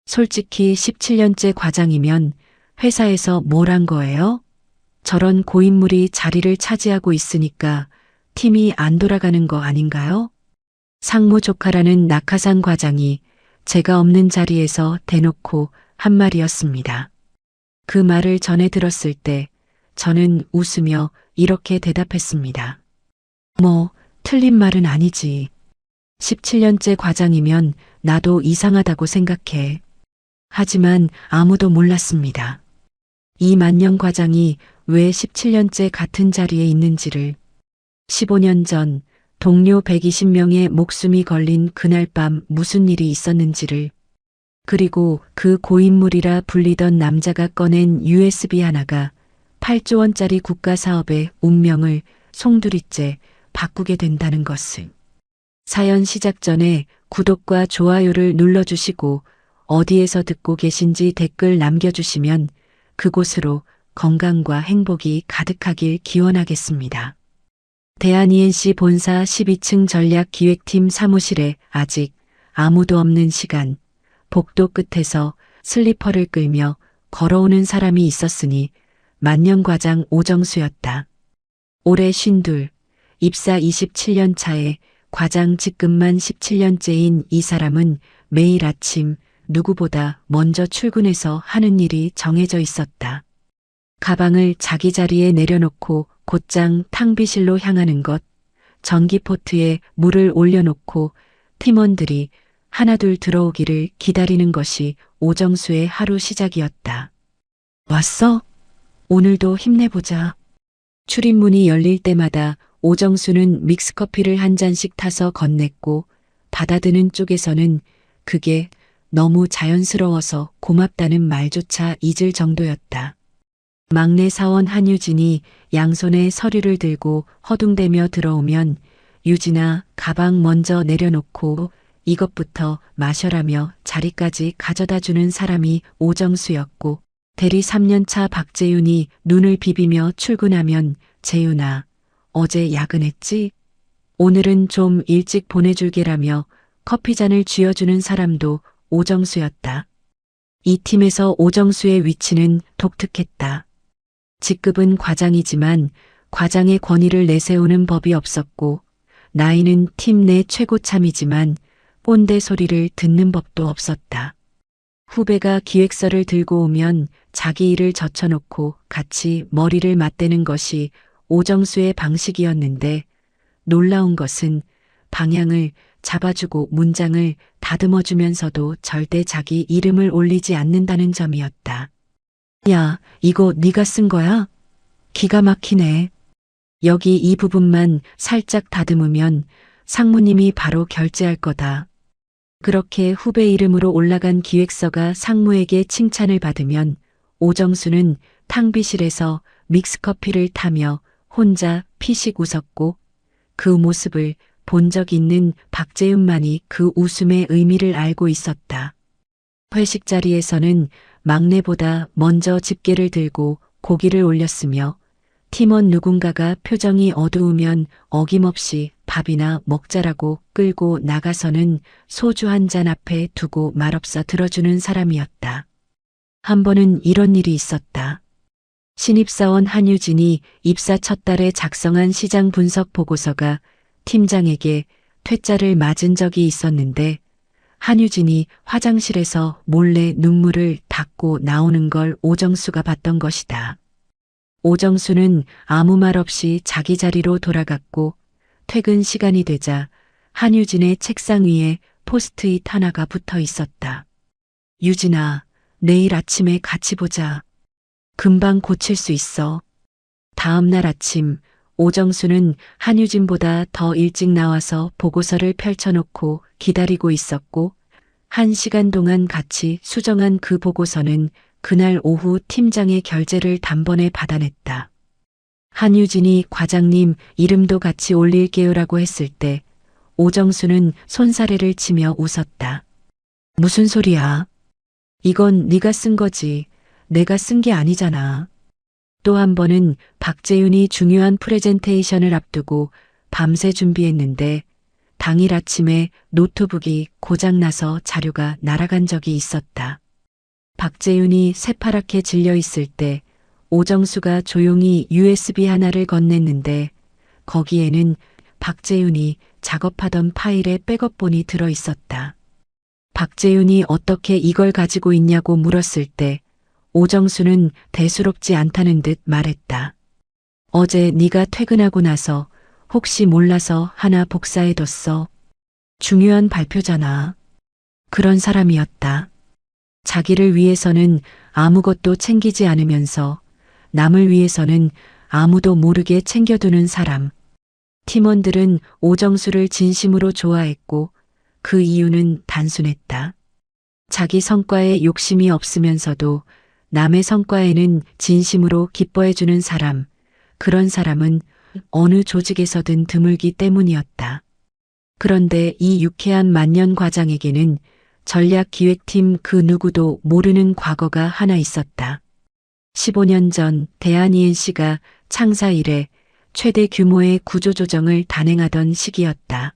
솔직히 17년째 과장이면 회사에서 뭘 한 거예요? 저런 고인물이 자리를 차지하고 있으니까 팀이 안 돌아가는 거 아닌가요? 상무 조카라는 낙하산 과장이 제가 없는 자리에서 대놓고 한 말이었습니다. 그 말을 전해 들었을 때 저는 웃으며 이렇게 대답했습니다. 뭐, 틀린 말은 아니지. 17년째 과장이면 나도 이상하다고 생각해. 하지만 아무도 몰랐습니다. 이 만년 과장이 왜 17년째 같은 자리에 있는지를. 15년 전 동료 120명의 목숨이 걸린 그날 밤 무슨 일이 있었는지를. 그리고 그 고인물이라 불리던 남자가 꺼낸 USB 하나가 8조 원짜리 국가 사업의 운명을 송두리째 바꾸게 된다는 것을. 사연 시작 전에 구독과 좋아요를 눌러주시고 어디에서 듣고 계신지 댓글 남겨주시면 그곳으로 건강과 행복이 가득하길 기원하겠습니다. 대한 ENC 본사 12층 전략기획팀 사무실에 아직 아무도 없는 시간, 복도 끝에서 슬리퍼를 끌며 걸어오는 사람이 있었으니 만년과장 오정수였다. 올해 52, 입사 27년 차에 과장 직급만 17년째인 이 사람은 매일 아침 누구보다 먼저 출근해서 하는 일이 정해져 있었다. 가방을 자기 자리에 내려놓고 곧장 탕비실로 향하는 것, 전기포트에 물을 올려놓고 팀원들이 하나둘 들어오기를 기다리는 것이 오정수의 하루 시작이었다. 왔어? 오늘도 힘내보자. 출입문이 열릴 때마다 오정수는 믹스커피를 한 잔씩 타서 건넸고 받아드는 쪽에서는 그게 너무 자연스러워서 고맙다는 말조차 잊을 정도였다. 막내 사원 한유진이 양손에 서류를 들고 허둥대며 들어오면 유진아 가방 먼저 내려놓고 이것부터 마셔라며 자리까지 가져다 주는 사람이 오정수였고 대리 3년차 박재윤이 눈을 비비며 출근하면 재윤아 어제 야근했지? 오늘은 좀 일찍 보내줄게라며 커피잔을 쥐어주는 사람도 오정수였다. 이 팀에서 오정수의 위치는 독특했다. 직급은 과장이지만 과장의 권위를 내세우는 법이 없었고 나이는 팀 내 최고참이지만 꼰대 소리를 듣는 법도 없었다. 후배가 기획서를 들고 오면 자기 일을 젖혀놓고 같이 머리를 맞대는 것이 오정수의 방식이었는데 놀라운 것은 방향을 잡아주고 문장을 다듬어주면서도 절대 자기 이름을 올리지 않는다는 점이었다. 야, 이거 네가 쓴 거야? 기가 막히네. 여기 이 부분만 살짝 다듬으면 상무님이 바로 결제할 거다. 그렇게 후배 이름으로 올라간 기획서가 상무에게 칭찬을 받으면 오정수는 탕비실에서 믹스커피를 타며 혼자 피식 웃었고 그 모습을 본 적 있는 박재윤만이 그 웃음의 의미를 알고 있었다. 회식 자리에서는 막내보다 먼저 집게를 들고 고기를 올렸으며 팀원 누군가가 표정이 어두우면 어김없이 밥이나 먹자라고 끌고 나가서는 소주 한 잔 앞에 두고 말없어 들어주는 사람이었다. 한 번은 이런 일이 있었다. 신입사원 한유진이 입사 첫 달에 작성한 시장 분석 보고서가 팀장에게 퇴짜를 맞은 적이 있었는데 한유진이 화장실에서 몰래 눈물을 닦고 나오는 걸 오정수가 봤던 것이다. 오정수는 아무 말 없이 자기 자리로 돌아갔고 퇴근 시간이 되자 한유진의 책상 위에 포스트잇 하나가 붙어 있었다. 유진아, 내일 아침에 같이 보자. 금방 고칠 수 있어. 다음 날 아침 오정수는 한유진보다 더 일찍 나와서 보고서를 펼쳐놓고 기다리고 있었고 1시간 동안 같이 수정한 그 보고서는 그날 오후 팀장의 결재를 단번에 받아냈다. 한유진이 과장님 이름도 같이 올릴게요라고 했을 때 오정수는 손사래를 치며 웃었다. 무슨 소리야? 이건 네가 쓴 거지. 내가 쓴 게 아니잖아. 또 한 번은 박재윤이 중요한 프레젠테이션을 앞두고 밤새 준비했는데 당일 아침에 노트북이 고장나서 자료가 날아간 적이 있었다. 박재윤이 새파랗게 질려 있을 때 오정수가 조용히 USB 하나를 건넸는데 거기에는 박재윤이 작업하던 파일의 백업본이 들어 있었다. 박재윤이 어떻게 이걸 가지고 있냐고 물었을 때 오정수는 대수롭지 않다는 듯 말했다. 어제 네가 퇴근하고 나서 혹시 몰라서 하나 복사해뒀어. 중요한 발표잖아. 그런 사람이었다. 자기를 위해서는 아무것도 챙기지 않으면서 남을 위해서는 아무도 모르게 챙겨두는 사람. 팀원들은 오정수를 진심으로 좋아했고 그 이유는 단순했다. 자기 성과에 욕심이 없으면서도 남의 성과에는 진심으로 기뻐해주는 사람. 그런 사람은 어느 조직에서든 드물기 때문이었다. 그런데 이 유쾌한 만년 과장에게는 전략기획팀 그 누구도 모르는 과거가 하나 있었다. 15년 전 대한ENC가 창사 이래 최대 규모의 구조조정을 단행하던 시기였다.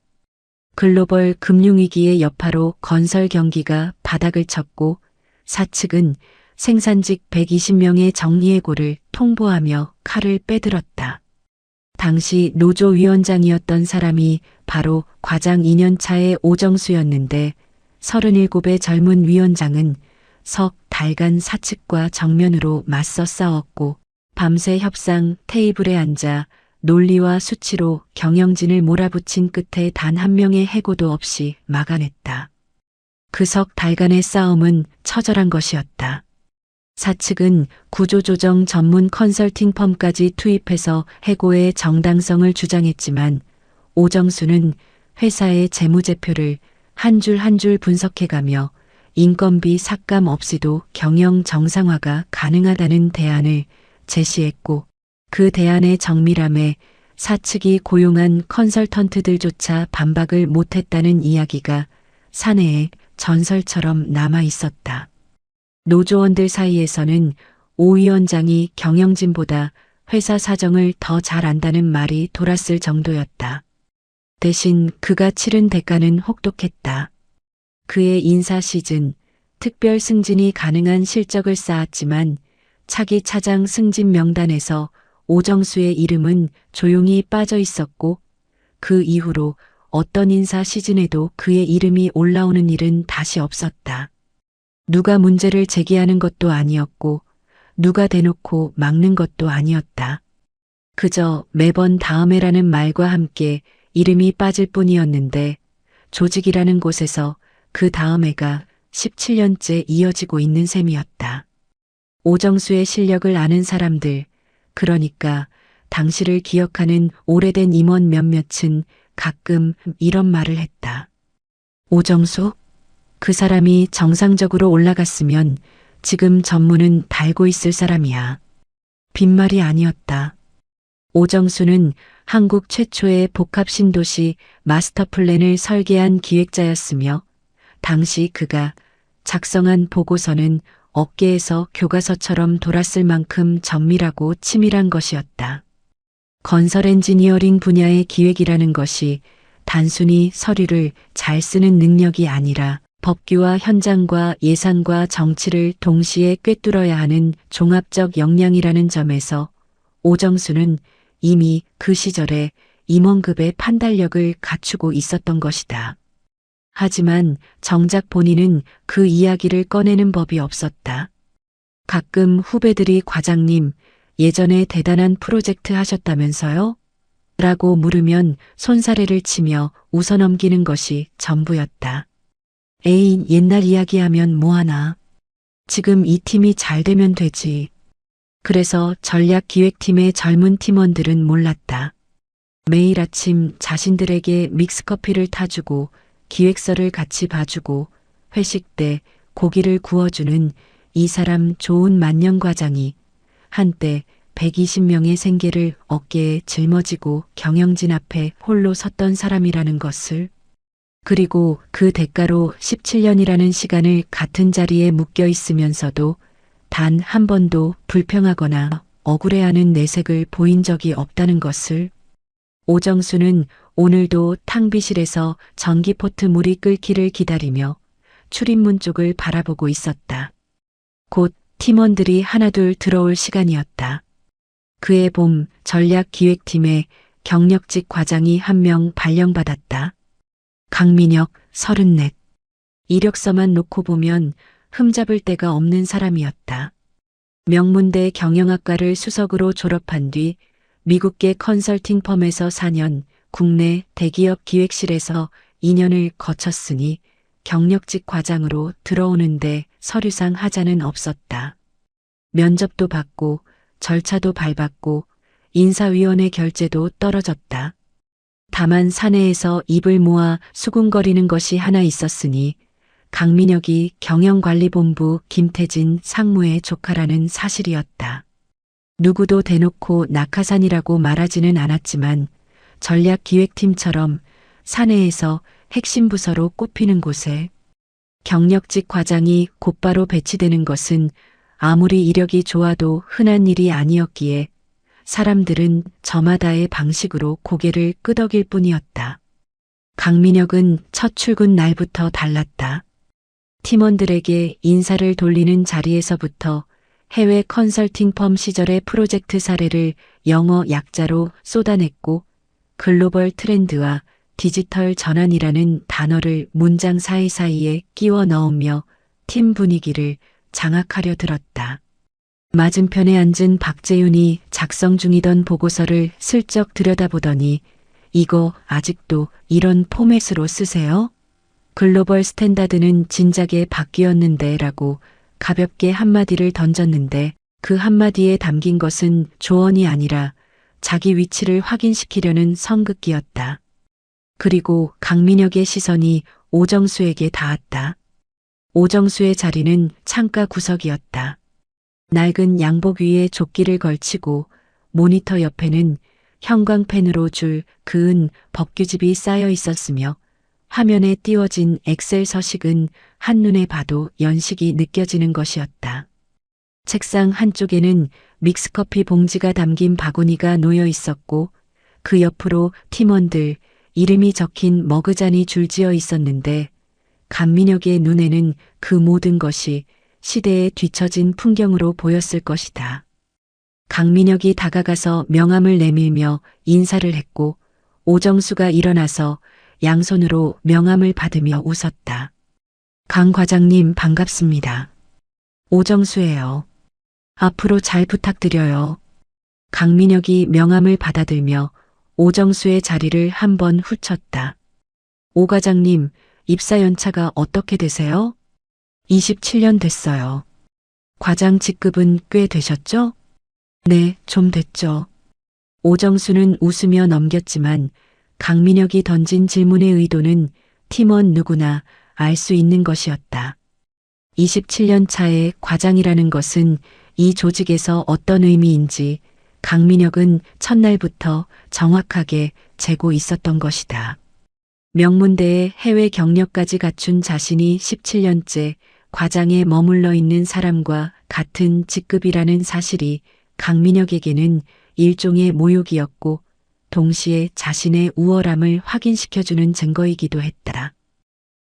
글로벌 금융위기의 여파로 건설 경기가 바닥을 쳤고 사측은 생산직 120명의 정리해고를 통보하며 칼을 빼들었다. 당시 노조위원장이었던 사람이 바로 과장 2년차의 오정수였는데 37의 젊은 위원장은 석 달간 사측과 정면으로 맞서 싸웠고 밤새 협상 테이블에 앉아 논리와 수치로 경영진을 몰아붙인 끝에 단 한 명의 해고도 없이 막아냈다. 그 석 달간의 싸움은 처절한 것이었다. 사측은 구조조정 전문 컨설팅 펌까지 투입해서 해고의 정당성을 주장했지만 오정수는 회사의 재무제표를 한 줄 한 줄 분석해가며 인건비 삭감 없이도 경영 정상화가 가능하다는 대안을 제시했고 그 대안의 정밀함에 사측이 고용한 컨설턴트들조차 반박을 못했다는 이야기가 사내에 전설처럼 남아 있었다. 노조원들 사이에서는 오 위원장이 경영진보다 회사 사정을 더 잘 안다는 말이 돌았을 정도였다. 대신 그가 치른 대가는 혹독했다. 그의 인사 시즌, 특별 승진이 가능한 실적을 쌓았지만 차기 차장 승진 명단에서 오정수의 이름은 조용히 빠져 있었고 그 이후로 어떤 인사 시즌에도 그의 이름이 올라오는 일은 다시 없었다. 누가 문제를 제기하는 것도 아니었고 누가 대놓고 막는 것도 아니었다. 그저 매번 다음해라는 말과 함께 이름이 빠질 뿐이었는데 조직이라는 곳에서 그 다음해가 17년째 이어지고 있는 셈이었다. 오정수의 실력을 아는 사람들, 그러니까 당시를 기억하는 오래된 임원 몇몇은 가끔 이런 말을 했다. 오정수? 그 사람이 정상적으로 올라갔으면 지금 전무는 달고 있을 사람이야. 빈말이 아니었다. 오정수는 한국 최초의 복합 신도시 마스터 플랜을 설계한 기획자였으며 당시 그가 작성한 보고서는 업계에서 교과서처럼 돌았을 만큼 정밀하고 치밀한 것이었다. 건설 엔지니어링 분야의 기획이라는 것이 단순히 서류를 잘 쓰는 능력이 아니라 법규와 현장과 예산과 정치를 동시에 꿰뚫어야 하는 종합적 역량이라는 점에서 오정수는 이미 그 시절에 임원급의 판단력을 갖추고 있었던 것이다. 하지만 정작 본인은 그 이야기를 꺼내는 법이 없었다. 가끔 후배들이 과장님, 예전에 대단한 프로젝트 하셨다면서요? 라고 물으면 손사래를 치며 웃어넘기는 것이 전부였다. 에이, 옛날 이야기하면 뭐하나. 지금 이 팀이 잘 되면 되지. 그래서 전략기획팀의 젊은 팀원들은 몰랐다. 매일 아침 자신들에게 믹스커피를 타주고 기획서를 같이 봐주고 회식 때 고기를 구워주는 이 사람 좋은 만년과장이 한때 120명의 생계를 어깨에 짊어지고 경영진 앞에 홀로 섰던 사람이라는 것을, 그리고 그 대가로 17년이라는 시간을 같은 자리에 묶여 있으면서도 단 한 번도 불평하거나 억울해하는 내색을 보인 적이 없다는 것을. 오정수는 오늘도 탕비실에서 전기포트 물이 끓기를 기다리며 출입문 쪽을 바라보고 있었다. 곧 팀원들이 하나둘 들어올 시간이었다. 그해 봄 전략기획팀에 경력직 과장이 한 명 발령받았다. 강민혁 34. 이력서만 놓고 보면 흠잡을 데가 없는 사람이었다. 명문대 경영학과를 수석으로 졸업한 뒤 미국계 컨설팅 펌에서 4년, 국내 대기업 기획실에서 2년을 거쳤으니 경력직 과장으로 들어오는데 서류상 하자는 없었다. 면접도 받고 절차도 밟았고 인사위원회 결재도 떨어졌다. 다만 사내에서 입을 모아 수군거리는 것이 하나 있었으니 강민혁이 경영관리본부 김태진 상무의 조카라는 사실이었다. 누구도 대놓고 낙하산이라고 말하지는 않았지만 전략기획팀처럼 사내에서 핵심 부서로 꼽히는 곳에 경력직 과장이 곧바로 배치되는 것은 아무리 이력이 좋아도 흔한 일이 아니었기에 사람들은 저마다의 방식으로 고개를 끄덕일 뿐이었다. 강민혁은 첫 출근 날부터 달랐다. 팀원들에게 인사를 돌리는 자리에서부터 해외 컨설팅 펌 시절의 프로젝트 사례를 영어 약자로 쏟아냈고 글로벌 트렌드와 디지털 전환이라는 단어를 문장 사이사이에 끼워 넣으며 팀 분위기를 장악하려 들었다. 맞은편에 앉은 박재윤이 작성 중이던 보고서를 슬쩍 들여다보더니 이거 아직도 이런 포맷으로 쓰세요? 글로벌 스탠다드는 진작에 바뀌었는데 라고 가볍게 한마디를 던졌는데 그 한마디에 담긴 것은 조언이 아니라 자기 위치를 확인시키려는 성급기였다. 그리고 강민혁의 시선이 오정수에게 닿았다. 오정수의 자리는 창가 구석이었다. 낡은 양복 위에 조끼를 걸치고 모니터 옆에는 형광펜으로 줄 그은 법규집이 쌓여 있었으며 화면에 띄워진 엑셀 서식은 한눈에 봐도 연식이 느껴지는 것이었다. 책상 한쪽에는 믹스커피 봉지가 담긴 바구니가 놓여 있었고 그 옆으로 팀원들 이름이 적힌 머그잔이 줄지어 있었는데 강민혁의 눈에는 그 모든 것이 시대에 뒤처진 풍경으로 보였을 것이다. 강민혁이 다가가서 명함을 내밀며 인사를 했고 오정수가 일어나서 양손으로 명함을 받으며 웃었다. 강 과장님 반갑습니다. 오정수예요. 앞으로 잘 부탁드려요. 강민혁이 명함을 받아들며 오정수의 자리를 한번 훑쳤다. 오 과장님, 입사 연차가 어떻게 되세요? 27년 됐어요. 과장 직급은 꽤 되셨죠? 네, 좀 됐죠. 오정수는 웃으며 넘겼지만 강민혁이 던진 질문의 의도는 팀원 누구나 알 수 있는 것이었다. 27년 차의 과장이라는 것은 이 조직에서 어떤 의미인지 강민혁은 첫날부터 정확하게 재고 있었던 것이다. 명문대의 해외 경력까지 갖춘 자신이 17년째 과장에 머물러 있는 사람과 같은 직급이라는 사실이 강민혁에게는 일종의 모욕이었고 동시에 자신의 우월함을 확인시켜주는 증거이기도 했다.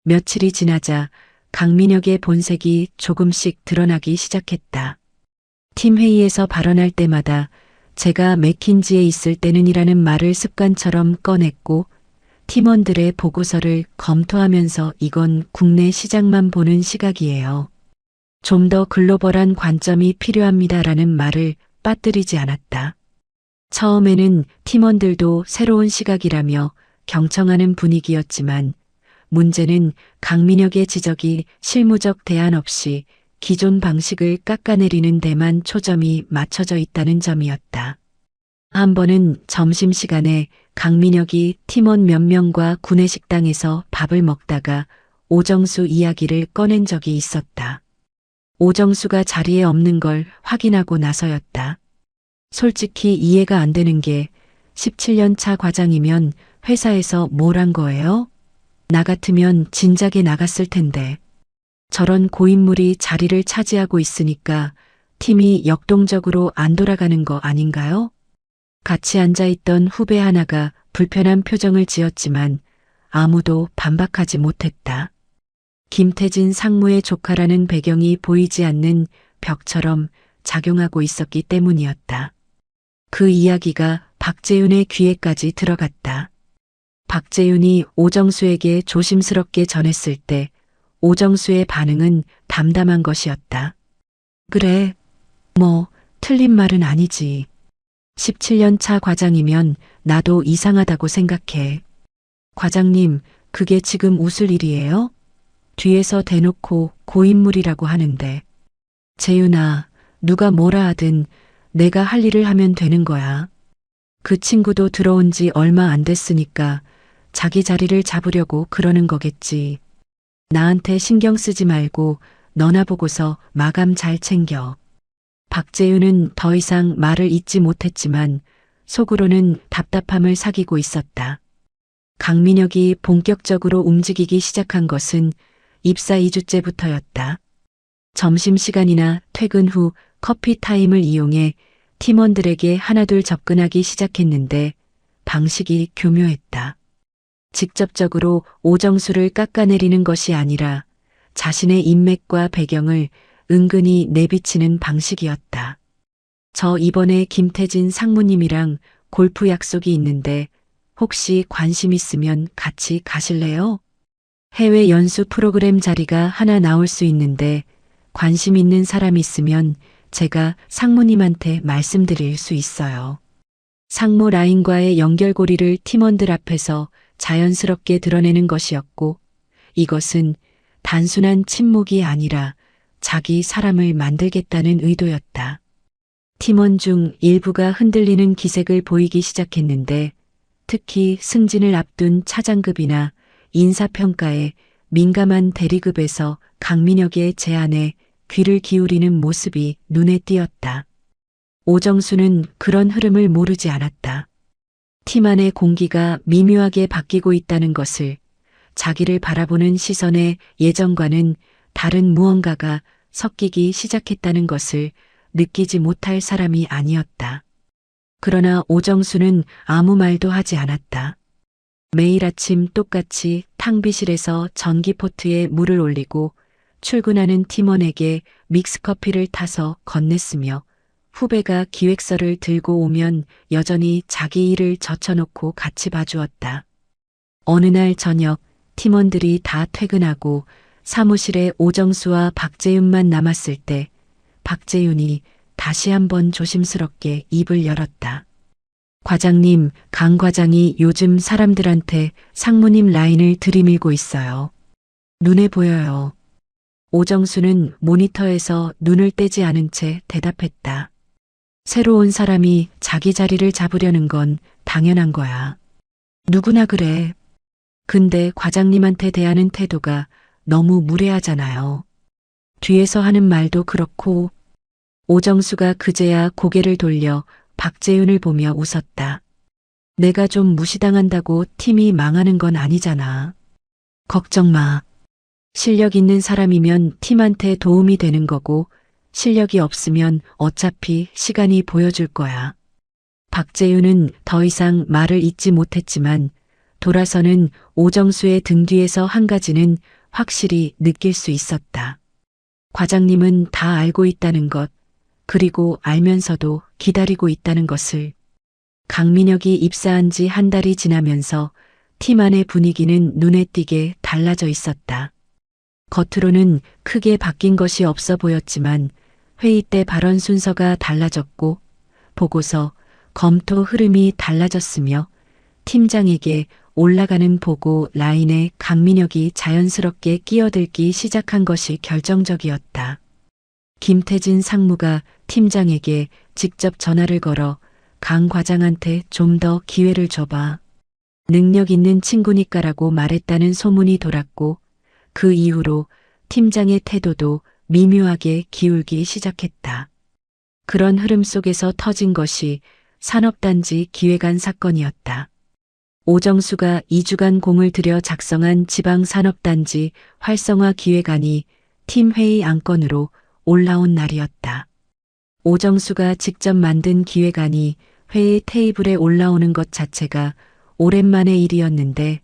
며칠이 지나자 강민혁의 본색이 조금씩 드러나기 시작했다. 팀 회의에서 발언할 때마다 제가 맥킨지에 있을 때는이라는 말을 습관처럼 꺼냈고 팀원들의 보고서를 검토하면서 이건 국내 시장만 보는 시각이에요. 좀 더 글로벌한 관점이 필요합니다라는 말을 빠뜨리지 않았다. 처음에는 팀원들도 새로운 시각이라며 경청하는 분위기였지만 문제는 강민혁의 지적이 실무적 대안 없이 기존 방식을 깎아내리는 데만 초점이 맞춰져 있다는 점이었다. 한 번은 점심시간에 강민혁이 팀원 몇 명과 구내식당에서 밥을 먹다가 오정수 이야기를 꺼낸 적이 있었다. 오정수가 자리에 없는 걸 확인하고 나서였다. 솔직히 이해가 안 되는 게 17년 차 과장이면 회사에서 뭘 한 거예요? 나 같으면 진작에 나갔을 텐데. 저런 고인물이 자리를 차지하고 있으니까 팀이 역동적으로 안 돌아가는 거 아닌가요? 같이 앉아있던 후배 하나가 불편한 표정을 지었지만 아무도 반박하지 못했다. 김태진 상무의 조카라는 배경이 보이지 않는 벽처럼 작용하고 있었기 때문이었다. 그 이야기가 박재윤의 귀에까지 들어갔다. 박재윤이 오정수에게 조심스럽게 전했을 때 오정수의 반응은 담담한 것이었다. 그래, 뭐 틀린 말은 아니지. 17년 차 과장이면 나도 이상하다고 생각해. 과장님, 그게 지금 웃을 일이에요? 뒤에서 대놓고 고인물이라고 하는데. 재윤아, 누가 뭐라 하든 내가 할 일을 하면 되는 거야. 그 친구도 들어온 지 얼마 안 됐으니까 자기 자리를 잡으려고 그러는 거겠지. 나한테 신경 쓰지 말고 너나 보고서 마감 잘 챙겨. 박재윤은 더 이상 말을 잇지 못했지만 속으로는 답답함을 사귀고 있었다. 강민혁이 본격적으로 움직이기 시작한 것은 입사 2주째부터였다. 점심시간이나 퇴근 후 커피 타임을 이용해 팀원들에게 하나둘 접근하기 시작했는데 방식이 교묘했다. 직접적으로 오정수를 깎아내리는 것이 아니라 자신의 인맥과 배경을 은근히 내비치는 방식이었다. 저 이번에 김태진 상무님이랑 골프 약속이 있는데 혹시 관심 있으면 같이 가실래요? 해외 연수 프로그램 자리가 하나 나올 수 있는데 관심 있는 사람 있으면 제가 상무님한테 말씀드릴 수 있어요. 상무 라인과의 연결고리를 팀원들 앞에서 자연스럽게 드러내는 것이었고 이것은 단순한 침묵이 아니라 자기 사람을 만들겠다는 의도였다. 팀원 중 일부가 흔들리는 기색을 보이기 시작했는데 특히 승진을 앞둔 차장급이나 인사평가에 민감한 대리급에서 강민혁의 제안에 귀를 기울이는 모습이 눈에 띄었다. 오정수는 그런 흐름을 모르지 않았다. 팀 안의 공기가 미묘하게 바뀌고 있다는 것을, 자기를 바라보는 시선에 예전과는 다른 무언가가 섞이기 시작했다는 것을 느끼지 못할 사람이 아니었다. 그러나 오정수는 아무 말도 하지 않았다. 매일 아침 똑같이 탕비실에서 전기포트에 물을 올리고 출근하는 팀원에게 믹스커피를 타서 건넸으며 후배가 기획서를 들고 오면 여전히 자기 일을 젖혀놓고 같이 봐주었다. 어느 날 저녁 팀원들이 다 퇴근하고 사무실에 오정수와 박재윤만 남았을 때 박재윤이 다시 한번 조심스럽게 입을 열었다. 과장님, 강 과장이 요즘 사람들한테 상무님 라인을 들이밀고 있어요. 눈에 보여요. 오정수는 모니터에서 눈을 떼지 않은 채 대답했다. 새로운 사람이 자기 자리를 잡으려는 건 당연한 거야. 누구나 그래. 근데 과장님한테 대하는 태도가 너무 무례하잖아요. 뒤에서 하는 말도 그렇고. 오정수가 그제야 고개를 돌려 박재윤을 보며 웃었다. 내가 좀 무시당한다고 팀이 망하는 건 아니잖아. 걱정 마. 실력 있는 사람이면 팀한테 도움이 되는 거고 실력이 없으면 어차피 시간이 보여줄 거야. 박재윤은 더 이상 말을 잇지 못했지만 돌아서는 오정수의 등 뒤에서 한 가지는 확실히 느낄 수 있었다. 과장님은 다 알고 있다는 것, 그리고 알면서도 기다리고 있다는 것을. 강민혁이 입사한 지 한 달이 지나면서 팀 안의 분위기는 눈에 띄게 달라져 있었다. 겉으로는 크게 바뀐 것이 없어 보였지만 회의 때 발언 순서가 달라졌고 보고서, 검토 흐름이 달라졌으며 팀장에게 올라가는 보고 라인에 강민혁이 자연스럽게 끼어들기 시작한 것이 결정적이었다. 김태진 상무가 팀장에게 직접 전화를 걸어 강 과장한테 좀 더 기회를 줘봐. 능력 있는 친구니까라고 말했다는 소문이 돌았고 그 이후로 팀장의 태도도 미묘하게 기울기 시작했다. 그런 흐름 속에서 터진 것이 산업단지 기획안 사건이었다. 오정수가 2주간 공을 들여 작성한 지방산업단지 활성화 기획안이 팀 회의 안건으로 올라온 날이었다. 오정수가 직접 만든 기획안이 회의 테이블에 올라오는 것 자체가 오랜만의 일이었는데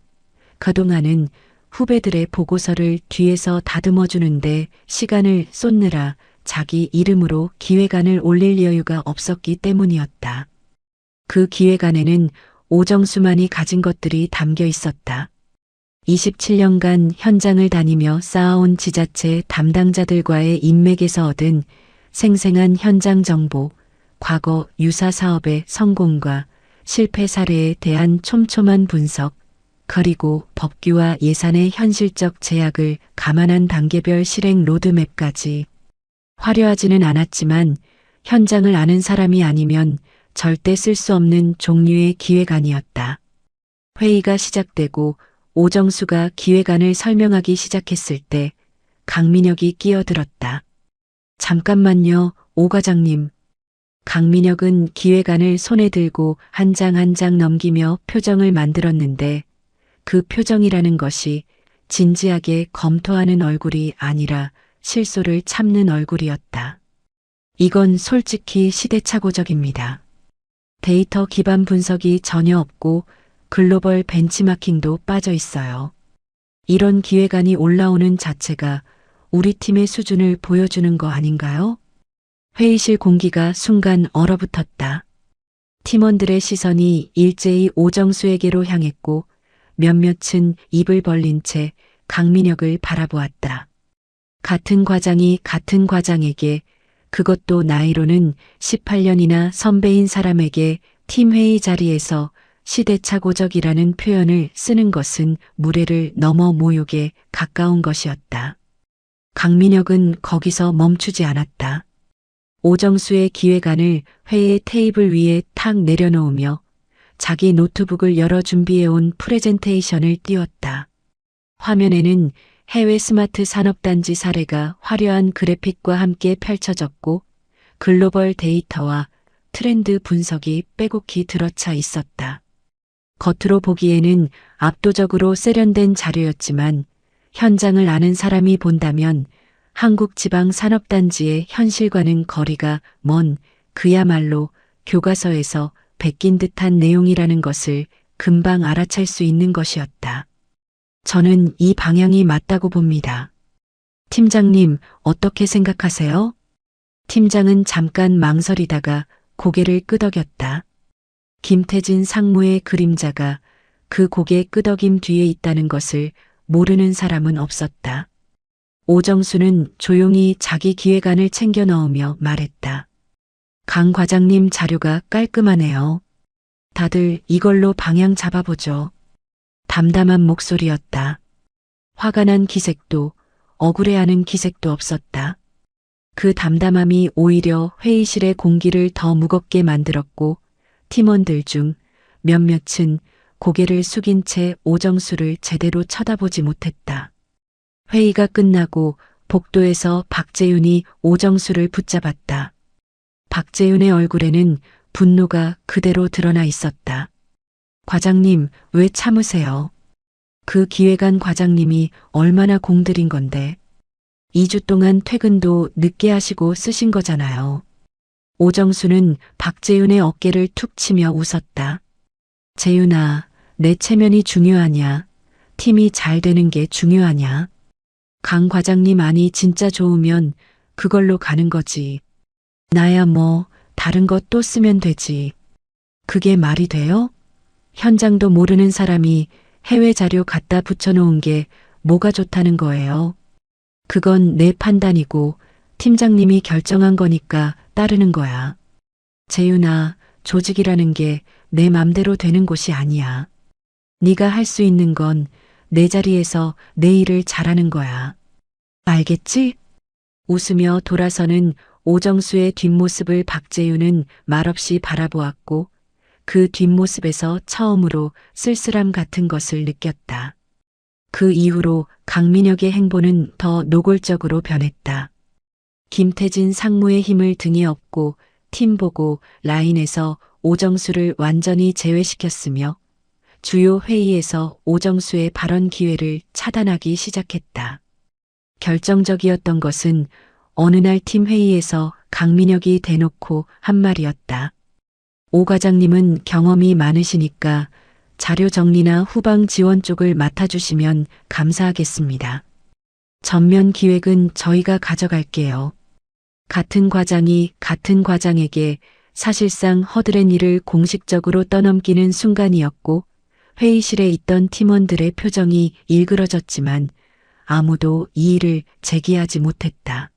그동안은 후배들의 보고서를 뒤에서 다듬어 주는데 시간을 쏟느라 자기 이름으로 기획안을 올릴 여유가 없었기 때문이었다. 그 기획안에는 오정수만이 가진 것들이 담겨 있었다. 27년간 현장을 다니며 쌓아온 지자체 담당자들과의 인맥에서 얻은 생생한 현장 정보, 과거 유사 사업의 성공과 실패 사례에 대한 촘촘한 분석, 그리고 법규와 예산의 현실적 제약을 감안한 단계별 실행 로드맵까지. 화려하지는 않았지만 현장을 아는 사람이 아니면 절대 쓸 수 없는 종류의 기획안이었다. 회의가 시작되고 오정수가 기획안을 설명하기 시작했을 때 강민혁이 끼어들었다. 잠깐만요, 오 과장님. 강민혁은 기획안을 손에 들고 한 장 한 장 넘기며 표정을 만들었는데 그 표정이라는 것이 진지하게 검토하는 얼굴이 아니라 실소를 참는 얼굴이었다. 이건 솔직히 시대착오적입니다. 데이터 기반 분석이 전혀 없고 글로벌 벤치마킹도 빠져 있어요. 이런 기획안이 올라오는 자체가 우리 팀의 수준을 보여주는 거 아닌가요? 회의실 공기가 순간 얼어붙었다. 팀원들의 시선이 일제히 오정수에게로 향했고 몇몇은 입을 벌린 채 강민혁을 바라보았다. 같은 과장이 같은 과장에게, 그것도 나이로는 18년이나 선배인 사람에게 팀회의 자리에서 시대착오적이라는 표현을 쓰는 것은 무례를 넘어 모욕에 가까운 것이었다. 강민혁은 거기서 멈추지 않았다. 오정수의 기획안을 회의 테이블 위에 탁 내려놓으며 자기 노트북을 열어 준비해온 프레젠테이션을 띄웠다. 화면에는 해외 스마트 산업단지 사례가 화려한 그래픽과 함께 펼쳐졌고 글로벌 데이터와 트렌드 분석이 빼곡히 들어차 있었다. 겉으로 보기에는 압도적으로 세련된 자료였지만 현장을 아는 사람이 본다면 한국지방산업단지의 현실과는 거리가 먼 그야말로 교과서에서 베낀 듯한 내용이라는 것을 금방 알아챌 수 있는 것이었다. 저는 이 방향이 맞다고 봅니다. 팀장님, 어떻게 생각하세요? 팀장은 잠깐 망설이다가 고개를 끄덕였다. 김태진 상무의 그림자가 그 고개 끄덕임 뒤에 있다는 것을 모르는 사람은 없었다. 오정수는 조용히 자기 기획안을 챙겨 넣으며 말했다. 강 과장님 자료가 깔끔하네요. 다들 이걸로 방향 잡아보죠. 담담한 목소리였다. 화가 난 기색도 억울해하는 기색도 없었다. 그 담담함이 오히려 회의실의 공기를 더 무겁게 만들었고 팀원들 중 몇몇은 고개를 숙인 채 오정수를 제대로 쳐다보지 못했다. 회의가 끝나고 복도에서 박재윤이 오정수를 붙잡았다. 박재윤의 얼굴에는 분노가 그대로 드러나 있었다. 과장님, 왜 참으세요? 그 기획안 과장님이 얼마나 공들인 건데. 2주 동안 퇴근도 늦게 하시고 쓰신 거잖아요. 오정수는 박재윤의 어깨를 툭 치며 웃었다. 재윤아, 내 체면이 중요하냐? 팀이 잘 되는 게 중요하냐? 강 과장님 안이 진짜 좋으면 그걸로 가는 거지. 나야 뭐 다른 것 또 쓰면 되지. 그게 말이 돼요? 현장도 모르는 사람이 해외 자료 갖다 붙여놓은 게 뭐가 좋다는 거예요. 그건 내 판단이고 팀장님이 결정한 거니까 따르는 거야. 재윤아, 조직이라는 게 내 맘대로 되는 곳이 아니야. 네가 할 수 있는 건 내 자리에서 내 일을 잘하는 거야. 알겠지? 웃으며 돌아서는 오정수의 뒷모습을 박재윤은 말없이 바라보았고 그 뒷모습에서 처음으로 쓸쓸함 같은 것을 느꼈다. 그 이후로 강민혁의 행보는 더 노골적으로 변했다. 김태진 상무의 힘을 등에 업고 팀 보고 라인에서 오정수를 완전히 제외시켰으며 주요 회의에서 오정수의 발언 기회를 차단하기 시작했다. 결정적이었던 것은 어느 날 팀 회의에서 강민혁이 대놓고 한 말이었다. 오 과장님은 경험이 많으시니까 자료 정리나 후방 지원 쪽을 맡아주시면 감사하겠습니다. 전면 기획은 저희가 가져갈게요. 같은 과장이 같은 과장에게 사실상 허드렛 일을 공식적으로 떠넘기는 순간이었고 회의실에 있던 팀원들의 표정이 일그러졌지만 아무도 이 일을 제기하지 못했다.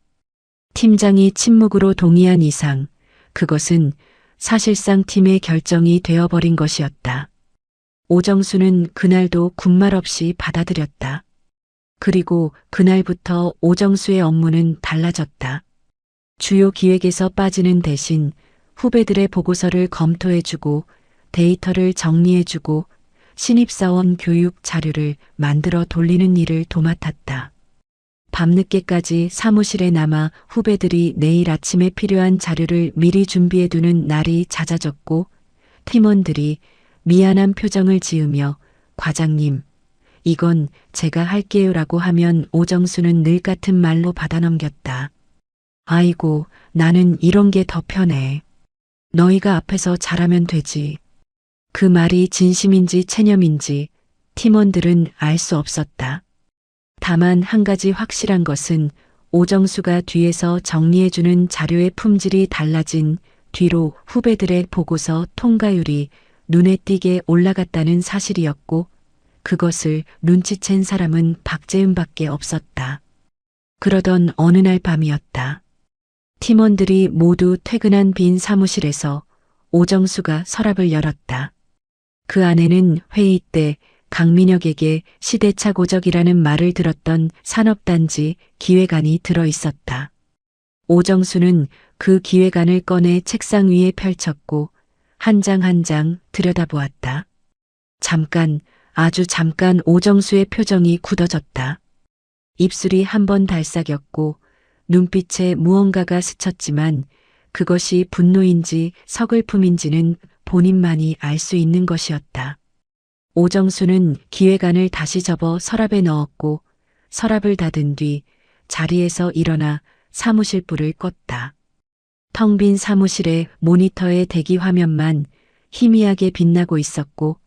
팀장이 침묵으로 동의한 이상 그것은 사실상 팀의 결정이 되어버린 것이었다. 오정수는 그날도 군말 없이 받아들였다. 그리고 그날부터 오정수의 업무는 달라졌다. 주요 기획에서 빠지는 대신 후배들의 보고서를 검토해주고 데이터를 정리해주고 신입사원 교육 자료를 만들어 돌리는 일을 도맡았다. 밤늦게까지 사무실에 남아 후배들이 내일 아침에 필요한 자료를 미리 준비해두는 날이 잦아졌고 팀원들이 미안한 표정을 지으며 과장님, 이건 제가 할게요라고 하면 오정수는 늘 같은 말로 받아넘겼다. 아이고, 나는 이런 게 더 편해. 너희가 앞에서 잘하면 되지. 그 말이 진심인지 체념인지 팀원들은 알 수 없었다. 다만 한 가지 확실한 것은 오정수가 뒤에서 정리해주는 자료의 품질이 달라진 뒤로 후배들의 보고서 통과율이 눈에 띄게 올라갔다는 사실이었고 그것을 눈치챈 사람은 박재은밖에 없었다. 그러던 어느 날 밤이었다. 팀원들이 모두 퇴근한 빈 사무실에서 오정수가 서랍을 열었다. 그 안에는 회의 때 강민혁에게 시대착오적이라는 말을 들었던 산업단지 기획안이 들어 있었다. 오정수는 그 기획안을 꺼내 책상 위에 펼쳤고 한 장 한 장 들여다보았다. 잠깐, 아주 잠깐 오정수의 표정이 굳어졌다. 입술이 한 번 달싹였고 눈빛에 무언가가 스쳤지만 그것이 분노인지 서글픔인지는 본인만이 알 수 있는 것이었다. 오정수는 기획안을 다시 접어 서랍에 넣었고 서랍을 닫은 뒤 자리에서 일어나 사무실 불을 껐다. 텅 빈 사무실에 모니터의 대기 화면만 희미하게 빛나고 있었고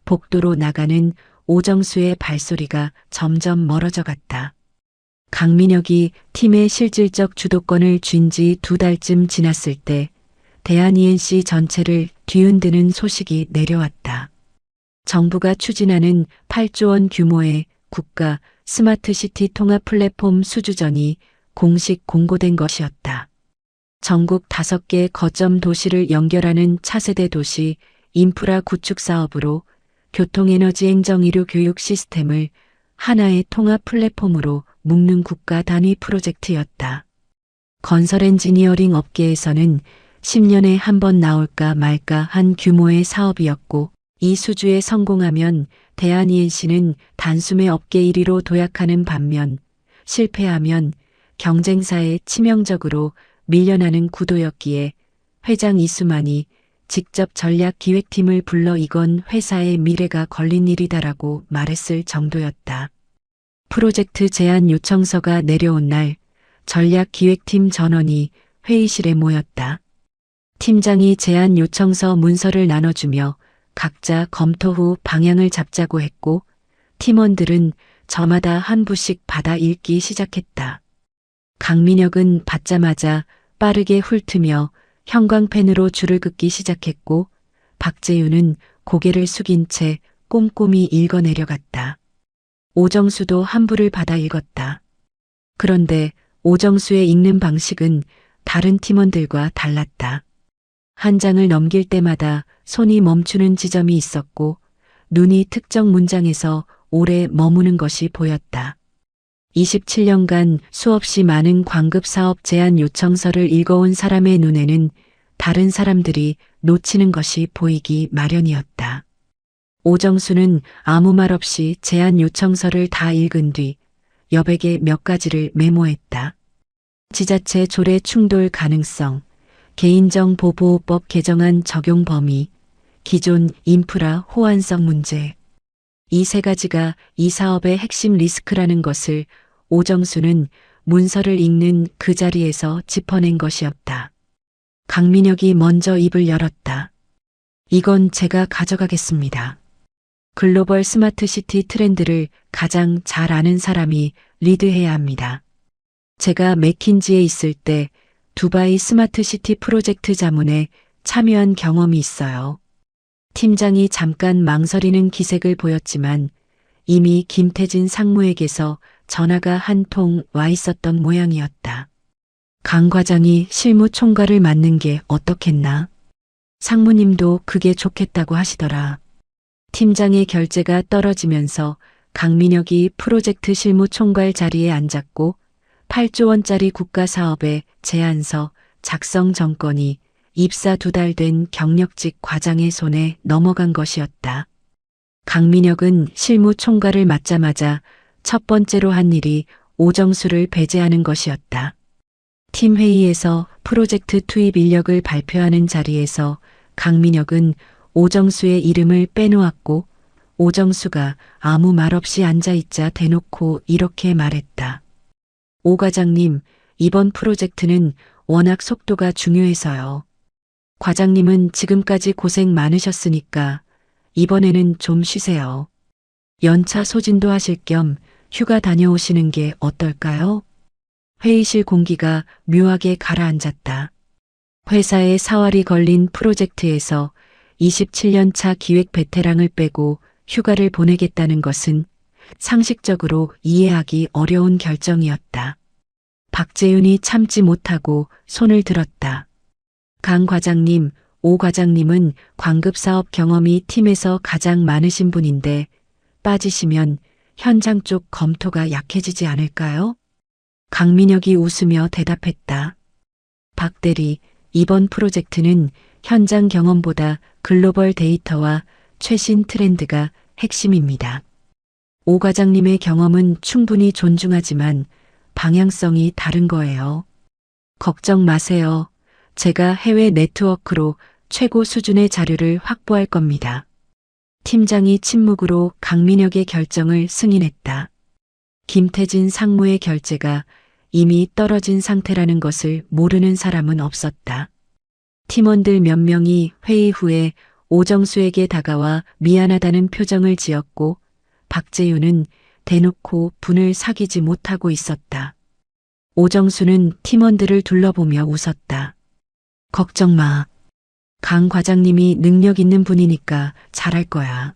복도로 나가는 오정수의 발소리가 점점 멀어져 갔다. 강민혁이 팀의 실질적 주도권을 쥔 지 2달쯤 지났을 때 대한ENC 전체를 뒤흔드는 소식이 내려왔다. 정부가 추진하는 8조 원 규모의 국가 스마트시티 통합 플랫폼 수주전이 공식 공고된 것이었다. 전국 5개 거점 도시를 연결하는 차세대 도시 인프라 구축 사업으로 교통에너지 행정의료 교육 시스템을 하나의 통합 플랫폼으로 묶는 국가 단위 프로젝트였다. 건설 엔지니어링 업계에서는 10년에 한 번 나올까 말까 한 규모의 사업이었고 이 수주에 성공하면 대한ENC는 단숨에 업계 1위로 도약하는 반면 실패하면 경쟁사에 치명적으로 밀려나는 구도였기에 회장 이수만이 직접 전략기획팀을 불러 이건 회사의 미래가 걸린 일이다라고 말했을 정도였다. 프로젝트 제안 요청서가 내려온 날 전략기획팀 전원이 회의실에 모였다. 팀장이 제안 요청서 문서를 나눠주며 각자 검토 후 방향을 잡자고 했고 팀원들은 저마다 한 부씩 받아 읽기 시작했다. 강민혁은 받자마자 빠르게 훑으며 형광펜으로 줄을 긋기 시작했고 박재윤은 고개를 숙인 채 꼼꼼히 읽어 내려갔다. 오정수도 한 부를 받아 읽었다. 그런데 오정수의 읽는 방식은 다른 팀원들과 달랐다. 한 장을 넘길 때마다 손이 멈추는 지점이 있었고 눈이 특정 문장에서 오래 머무는 것이 보였다. 27년간 수없이 많은 광급 사업 제안 요청서를 읽어온 사람의 눈에는 다른 사람들이 놓치는 것이 보이기 마련이었다. 오정수는 아무 말 없이 제안 요청서를 다 읽은 뒤 여백의 몇 가지를 메모했다. 지자체 조례 충돌 가능성, 개인정보보호법 개정안 적용 범위, 기존 인프라 호환성 문제. 이 3가지가 이 사업의 핵심 리스크라는 것을 오정수는 문서를 읽는 그 자리에서 짚어낸 것이었다. 강민혁이 먼저 입을 열었다. 이건 제가 가져가겠습니다. 글로벌 스마트 시티 트렌드를 가장 잘 아는 사람이 리드해야 합니다. 제가 맥킨지에 있을 때 두바이 스마트 시티 프로젝트 자문에 참여한 경험이 있어요. 팀장이 잠깐 망설이는 기색을 보였지만 이미 김태진 상무에게서 전화가 한 통 와 있었던 모양이었다. 강 과장이 실무 총괄을 맡는 게 어떻겠나? 상무님도 그게 좋겠다고 하시더라. 팀장의 결재가 떨어지면서 강민혁이 프로젝트 실무 총괄 자리에 앉았고 8조 원짜리 국가사업의 제안서 작성 정권이 입사 2달 된 경력직 과장의 손에 넘어간 것이었다. 강민혁은 실무 총괄을 맡자마자 첫 번째로 한 일이 오정수를 배제하는 것이었다. 팀 회의에서 프로젝트 투입 인력을 발표하는 자리에서 강민혁은 오정수의 이름을 빼놓았고 오정수가 아무 말 없이 앉아있자 대놓고 이렇게 말했다. 오 과장님, 이번 프로젝트는 워낙 속도가 중요해서요. 과장님은 지금까지 고생 많으셨으니까 이번에는 좀 쉬세요. 연차 소진도 하실 겸 휴가 다녀오시는 게 어떨까요? 회의실 공기가 묘하게 가라앉았다. 회사에 사활이 걸린 프로젝트에서 27년 차 기획 베테랑을 빼고 휴가를 보내겠다는 것은 상식적으로 이해하기 어려운 결정이었다. 박재윤이 참지 못하고 손을 들었다. 강 과장님, 오 과장님은 광급 사업 경험이 팀에서 가장 많으신 분인데 빠지시면 현장 쪽 검토가 약해지지 않을까요? 강민혁이 웃으며 대답했다. 박 대리, 이번 프로젝트는 현장 경험보다 글로벌 데이터와 최신 트렌드가 핵심입니다. 오 과장님의 경험은 충분히 존중하지만 방향성이 다른 거예요. 걱정 마세요. 제가 해외 네트워크로 최고 수준의 자료를 확보할 겁니다. 팀장이 침묵으로 강민혁의 결정을 승인했다. 김태진 상무의 결재가 이미 떨어진 상태라는 것을 모르는 사람은 없었다. 팀원들 몇 명이 회의 후에 오정수에게 다가와 미안하다는 표정을 지었고 박재윤은 대놓고 분을 사귀지 못하고 있었다. 오정수는 팀원들을 둘러보며 웃었다. 걱정 마. 강 과장님이 능력 있는 분이니까 잘할 거야.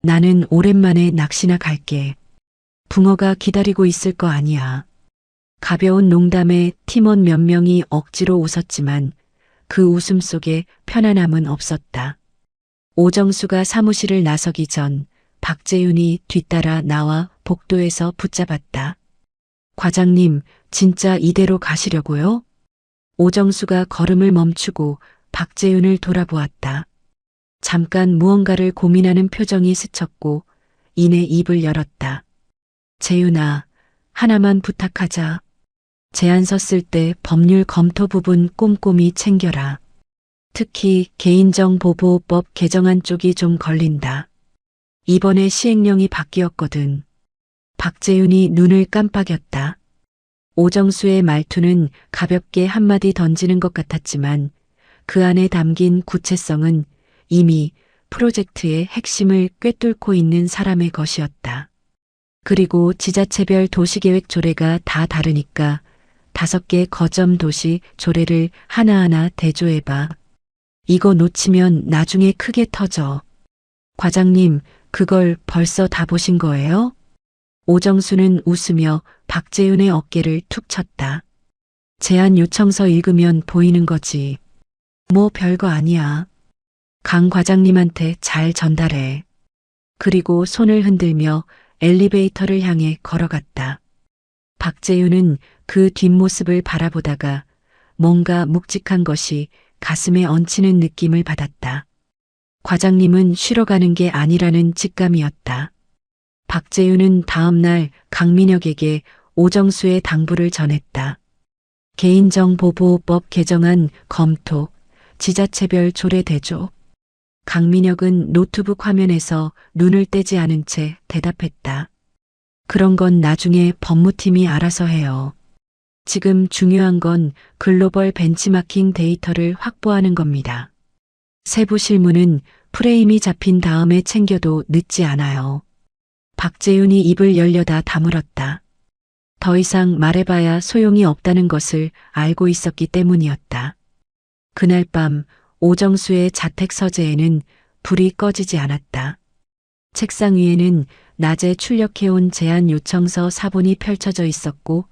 나는 오랜만에 낚시나 갈게. 붕어가 기다리고 있을 거 아니야. 가벼운 농담에 팀원 몇 명이 억지로 웃었지만 그 웃음 속에 편안함은 없었다. 오정수가 사무실을 나서기 전 박재윤이 뒤따라 나와 복도에서 붙잡았다. 과장님, 진짜 이대로 가시려고요? 오정수가 걸음을 멈추고 박재윤을 돌아보았다. 잠깐 무언가를 고민하는 표정이 스쳤고 이내 입을 열었다. 재윤아, 하나만 부탁하자. 제안서 쓸 때 법률 검토 부분 꼼꼼히 챙겨라. 특히 개인정보보호법 개정안 쪽이 좀 걸린다. 이번에 시행령이 바뀌었거든. 박재윤이 눈을 깜빡였다. 오정수의 말투는 가볍게 한마디 던지는 것 같았지만 그 안에 담긴 구체성은 이미 프로젝트의 핵심을 꿰뚫고 있는 사람의 것이었다. 그리고 지자체별 도시계획 조례가 다 다르니까 5개 거점 도시 조례를 하나하나 대조해봐. 이거 놓치면 나중에 크게 터져. 과장님, 그걸 벌써 다 보신 거예요? 오정수는 웃으며 박재윤의 어깨를 툭 쳤다. 제안 요청서 읽으면 보이는 거지. 뭐 별거 아니야. 강 과장님한테 잘 전달해. 그리고 손을 흔들며 엘리베이터를 향해 걸어갔다. 박재윤은 그 뒷모습을 바라보다가 뭔가 묵직한 것이 가슴에 얹히는 느낌을 받았다. 과장님은 쉬러 가는 게 아니라는 직감이었다. 박재윤은 다음 날 강민혁에게 오정수의 당부를 전했다. 개인정보보호법 개정안 검토, 지자체별 조례 대조. 강민혁은 노트북 화면에서 눈을 떼지 않은 채 대답했다. 그런 건 나중에 법무팀이 알아서 해요. 지금 중요한 건 글로벌 벤치마킹 데이터를 확보하는 겁니다. 세부 실무는 프레임이 잡힌 다음에 챙겨도 늦지 않아요. 박재윤이 입을 열려다 다물었다. 더 이상 말해봐야 소용이 없다는 것을 알고 있었기 때문이었다. 그날 밤 오정수의 자택 서재에는 불이 꺼지지 않았다. 책상 위에는 낮에 출력해온 제안 요청서 사본이 펼쳐져 있었고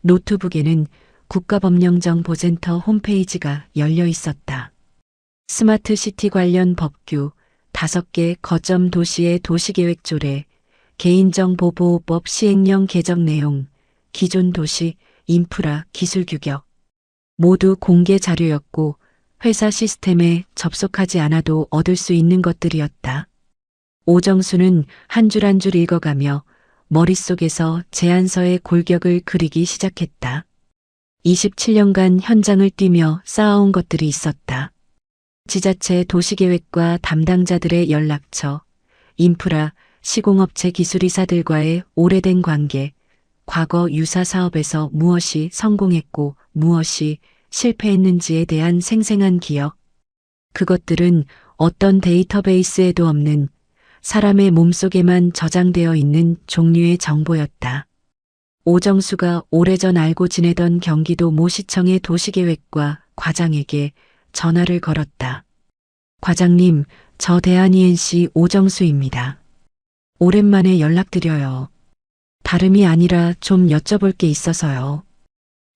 노트북에는 국가법령정보센터 홈페이지가 열려 있었다. 스마트시티 관련 법규, 5개 거점 도시의 도시계획 조례, 개인정보보호법 시행령 개정 내용, 기존 도시, 인프라, 기술 규격. 모두 공개 자료였고 회사 시스템에 접속하지 않아도 얻을 수 있는 것들이었다. 오정수는 한 줄 한 줄 읽어가며 머릿속에서 제안서의 골격을 그리기 시작했다. 27년간 현장을 뛰며 쌓아온 것들이 있었다. 지자체 도시계획과 담당자들의 연락처, 인프라, 시공업체 기술이사들과의 오래된 관계, 과거 유사 사업에서 무엇이 성공했고 무엇이 실패했는지에 대한 생생한 기억. 그것들은 어떤 데이터베이스에도 없는 사람의 몸속에만 저장되어 있는 종류의 정보였다. 오정수가 오래전 알고 지내던 경기도 모시청의 도시계획과 과장에게 전화를 걸었다. 과장님, 저 대한ENC 오정수입니다. 오랜만에 연락드려요. 다름이 아니라 좀 여쭤볼 게 있어서요.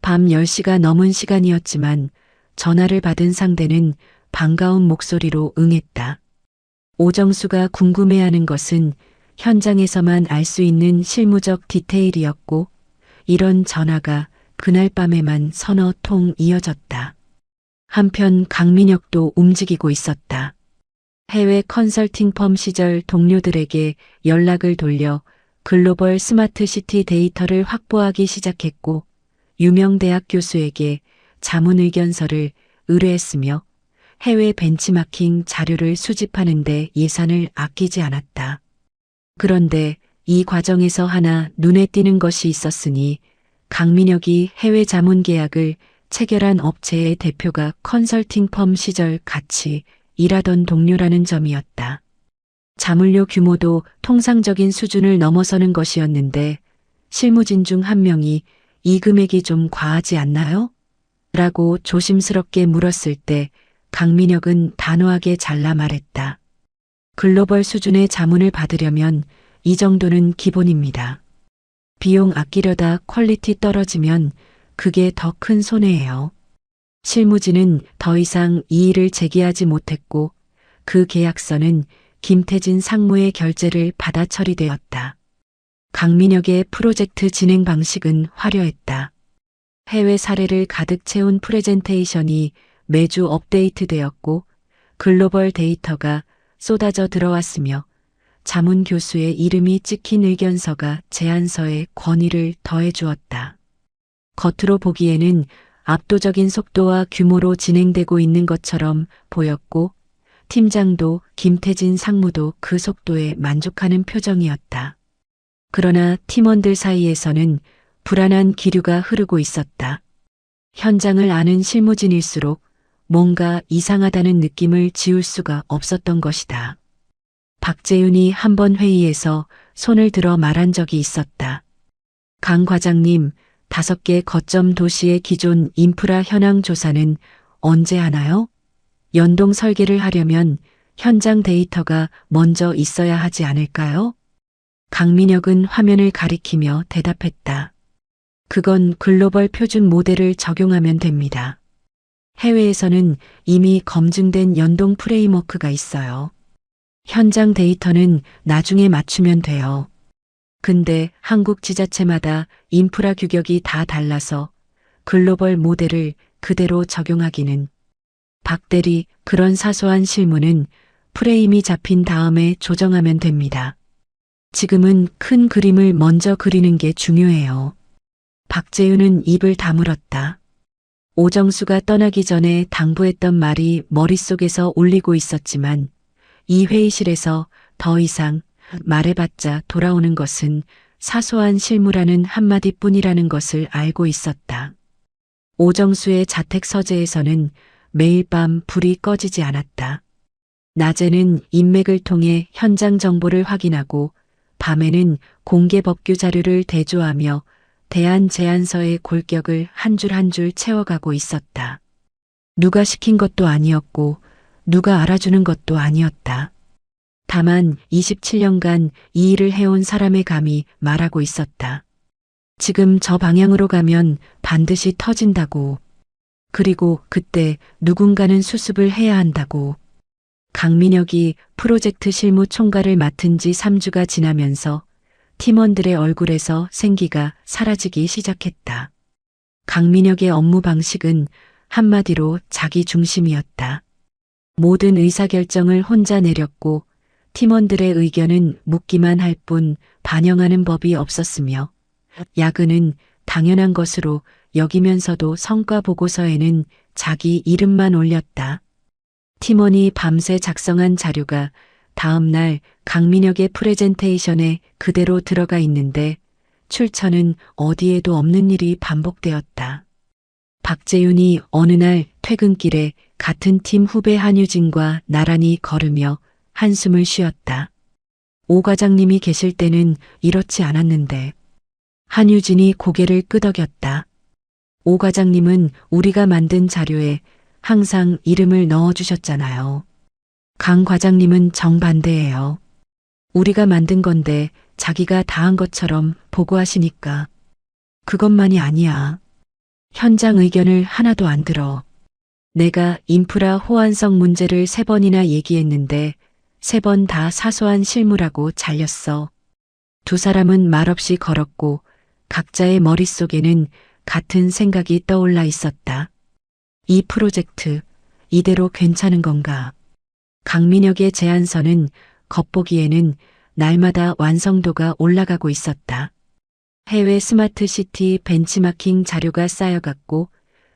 밤 10시가 넘은 시간이었지만 전화를 받은 상대는 반가운 목소리로 응했다. 오정수가 궁금해하는 것은 현장에서만 알 수 있는 실무적 디테일이었고 이런 전화가 그날 밤에만 서너 통 이어졌다. 한편 강민혁도 움직이고 있었다. 해외 컨설팅 펌 시절 동료들에게 연락을 돌려 글로벌 스마트시티 데이터를 확보하기 시작했고 유명 대학 교수에게 자문 의견서를 의뢰했으며 해외 벤치마킹 자료를 수집하는 데 예산을 아끼지 않았다. 그런데 이 과정에서 하나 눈에 띄는 것이 있었으니 강민혁이 해외 자문 계약을 체결한 업체의 대표가 컨설팅 펌 시절 같이 일하던 동료라는 점이었다. 자문료 규모도 통상적인 수준을 넘어서는 것이었는데 실무진 중 한 명이 이 금액이 좀 과하지 않나요? 라고 조심스럽게 물었을 때 강민혁은 단호하게 잘라 말했다. 글로벌 수준의 자문을 받으려면 이 정도는 기본입니다. 비용 아끼려다 퀄리티 떨어지면 그게 더 큰 손해예요. 실무진은 더 이상 이의를 제기하지 못했고 그 계약서는 김태진 상무의 결재를 받아 처리되었다. 강민혁의 프로젝트 진행 방식은 화려했다. 해외 사례를 가득 채운 프레젠테이션이 매주 업데이트되었고 글로벌 데이터가 쏟아져 들어왔으며 자문 교수의 이름이 찍힌 의견서가 제안서에 권위를 더해 주었다. 겉으로 보기에는 압도적인 속도와 규모로 진행되고 있는 것처럼 보였고 팀장도 김태진 상무도 그 속도에 만족하는 표정이었다. 그러나 팀원들 사이에서는 불안한 기류가 흐르고 있었다. 현장을 아는 실무진일수록 뭔가 이상하다는 느낌을 지울 수가 없었던 것이다. 박재윤이 한 번 회의에서 손을 들어 말한 적이 있었다. 강 과장님, 5개 거점 도시의 기존 인프라 현황 조사는 언제 하나요? 연동 설계를 하려면 현장 데이터가 먼저 있어야 하지 않을까요? 강민혁은 화면을 가리키며 대답했다. 그건 글로벌 표준 모델을 적용하면 됩니다. 해외에서는 이미 검증된 연동 프레임워크가 있어요. 현장 데이터는 나중에 맞추면 돼요. 근데 한국 지자체마다 인프라 규격이 다 달라서 글로벌 모델을 그대로 적용하기는. 박 대리, 그런 사소한 실무는 프레임이 잡힌 다음에 조정하면 됩니다. 지금은 큰 그림을 먼저 그리는 게 중요해요. 박재윤은 입을 다물었다. 오정수가 떠나기 전에 당부했던 말이 머릿속에서 울리고 있었지만 이 회의실에서 더 이상 말해봤자 돌아오는 것은 사소한 실무라는 한마디뿐이라는 것을 알고 있었다. 오정수의 자택 서재에서는 매일 밤 불이 꺼지지 않았다. 낮에는 인맥을 통해 현장 정보를 확인하고 밤에는 공개 법규 자료를 대조하며 대안 제안서의 골격을 한 줄 한 줄 채워가고 있었다. 누가 시킨 것도 아니었고 누가 알아주는 것도 아니었다. 다만 27년간 이 일을 해온 사람의 감이 말하고 있었다. 지금 저 방향으로 가면 반드시 터진다고. 그리고 그때 누군가는 수습을 해야 한다고. 강민혁이 프로젝트 실무 총괄을 맡은 지 3주가 지나면서 팀원들의 얼굴에서 생기가 사라지기 시작했다. 강민혁의 업무 방식은 한마디로 자기 중심이었다. 모든 의사결정을 혼자 내렸고 팀원들의 의견은 묻기만 할 뿐 반영하는 법이 없었으며 야근은 당연한 것으로 여기면서도 성과 보고서에는 자기 이름만 올렸다. 팀원이 밤새 작성한 자료가 다음날 강민혁의 프레젠테이션에 그대로 들어가 있는데 출처는 어디에도 없는 일이 반복되었다. 박재윤이 어느 날 퇴근길에 같은 팀 후배 한유진과 나란히 걸으며 한숨을 쉬었다. 오 과장님이 계실 때는 이렇지 않았는데. 한유진이 고개를 끄덕였다. 오 과장님은 우리가 만든 자료에 항상 이름을 넣어주셨잖아요. 강 과장님은 정반대예요. 우리가 만든 건데 자기가 다 한 것처럼 보고하시니까. 그것만이 아니야. 현장 의견을 하나도 안 들어. 내가 인프라 호환성 문제를 3번이나 얘기했는데 3번 다 사소한 실무라고 잘렸어. 두 사람은 말없이 걸었고 각자의 머릿속에는 같은 생각이 떠올라 있었다. 이 프로젝트 이대로 괜찮은 건가? 강민혁의 제안서는 겉보기에는 날마다 완성도가 올라가고 있었다. 해외 스마트 시티 벤치마킹 자료가 쌓여갔고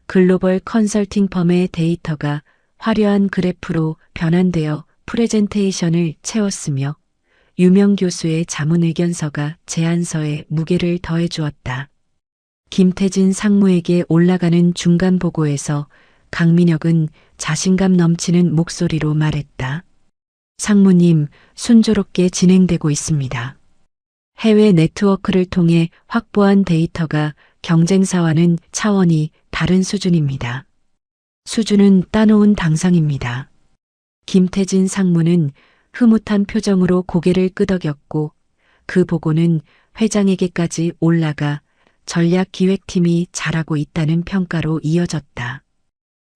글로벌 컨설팅 펌의 데이터가 화려한 그래프로 변환되어 프레젠테이션을 채웠으며 유명 교수의 자문 의견서가 제안서에 무게를 더해 주었다. 김태진 상무에게 올라가는 중간 보고에서 강민혁은 자신감 넘치는 목소리로 말했다. 상무님, 순조롭게 진행되고 있습니다. 해외 네트워크를 통해 확보한 데이터가 경쟁사와는 차원이 다른 수준입니다. 수준은 따놓은 당상입니다. 김태진 상무는 흐뭇한 표정으로 고개를 끄덕였고 그 보고는 회장에게까지 올라가 전략기획팀이 잘하고 있다는 평가로 이어졌다.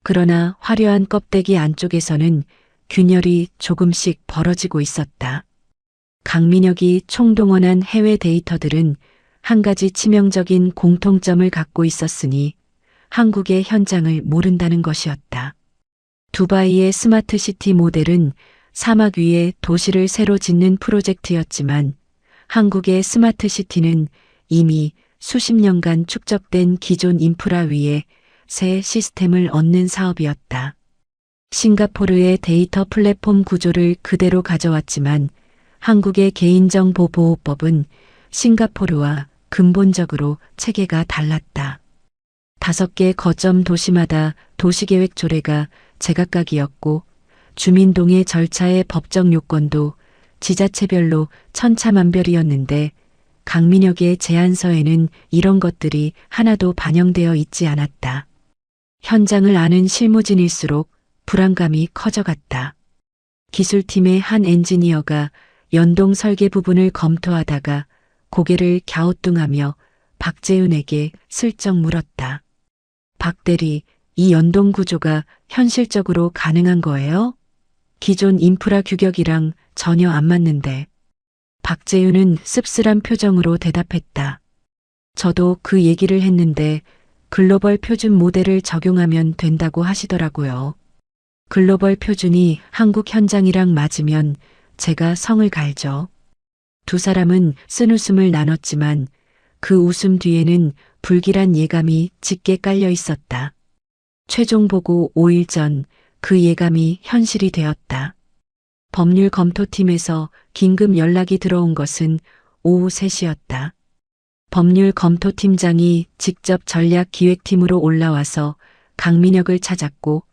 그러나 화려한 껍데기 안쪽에서는 균열이 조금씩 벌어지고 있었다. 강민혁이 총동원한 해외 데이터들은 한 가지 치명적인 공통점을 갖고 있었으니 한국의 현장을 모른다는 것이었다. 두바이의 스마트시티 모델은 사막 위에 도시를 새로 짓는 프로젝트였지만 한국의 스마트시티는 이미 수십 년간 축적된 기존 인프라 위에 새 시스템을 얻는 사업이었다. 싱가포르의 데이터 플랫폼 구조를 그대로 가져왔지만 한국의 개인정보보호법은 싱가포르와 근본적으로 체계가 달랐다. 5개 거점 도시마다 도시계획 조례가 제각각이었고 주민동의 절차의 법적 요건도 지자체별로 천차만별이었는데 강민혁의 제안서에는 이런 것들이 하나도 반영되어 있지 않았다. 현장을 아는 실무진일수록 불안감이 커져갔다. 기술팀의 한 엔지니어가 연동 설계 부분을 검토하다가 고개를 갸우뚱하며 박재윤에게 슬쩍 물었다. 박 대리, 이 연동 구조가 현실적으로 가능한 거예요? 기존 인프라 규격이랑 전혀 안 맞는데. 박재윤은 씁쓸한 표정으로 대답했다. 저도 그 얘기를 했는데 글로벌 표준 모델을 적용하면 된다고 하시더라고요. 글로벌 표준이 한국 현장이랑 맞으면 제가 성을 갈죠. 두 사람은 쓴웃음을 나눴지만 그 웃음 뒤에는 불길한 예감이 짙게 깔려 있었다. 최종 보고 5일 전 그 예감이 현실이 되었다. 법률 검토팀에서 긴급 연락이 들어온 것은 오후 3시였다. 법률 검토팀장이 직접 전략기획팀으로 올라와서 강민혁을 찾았고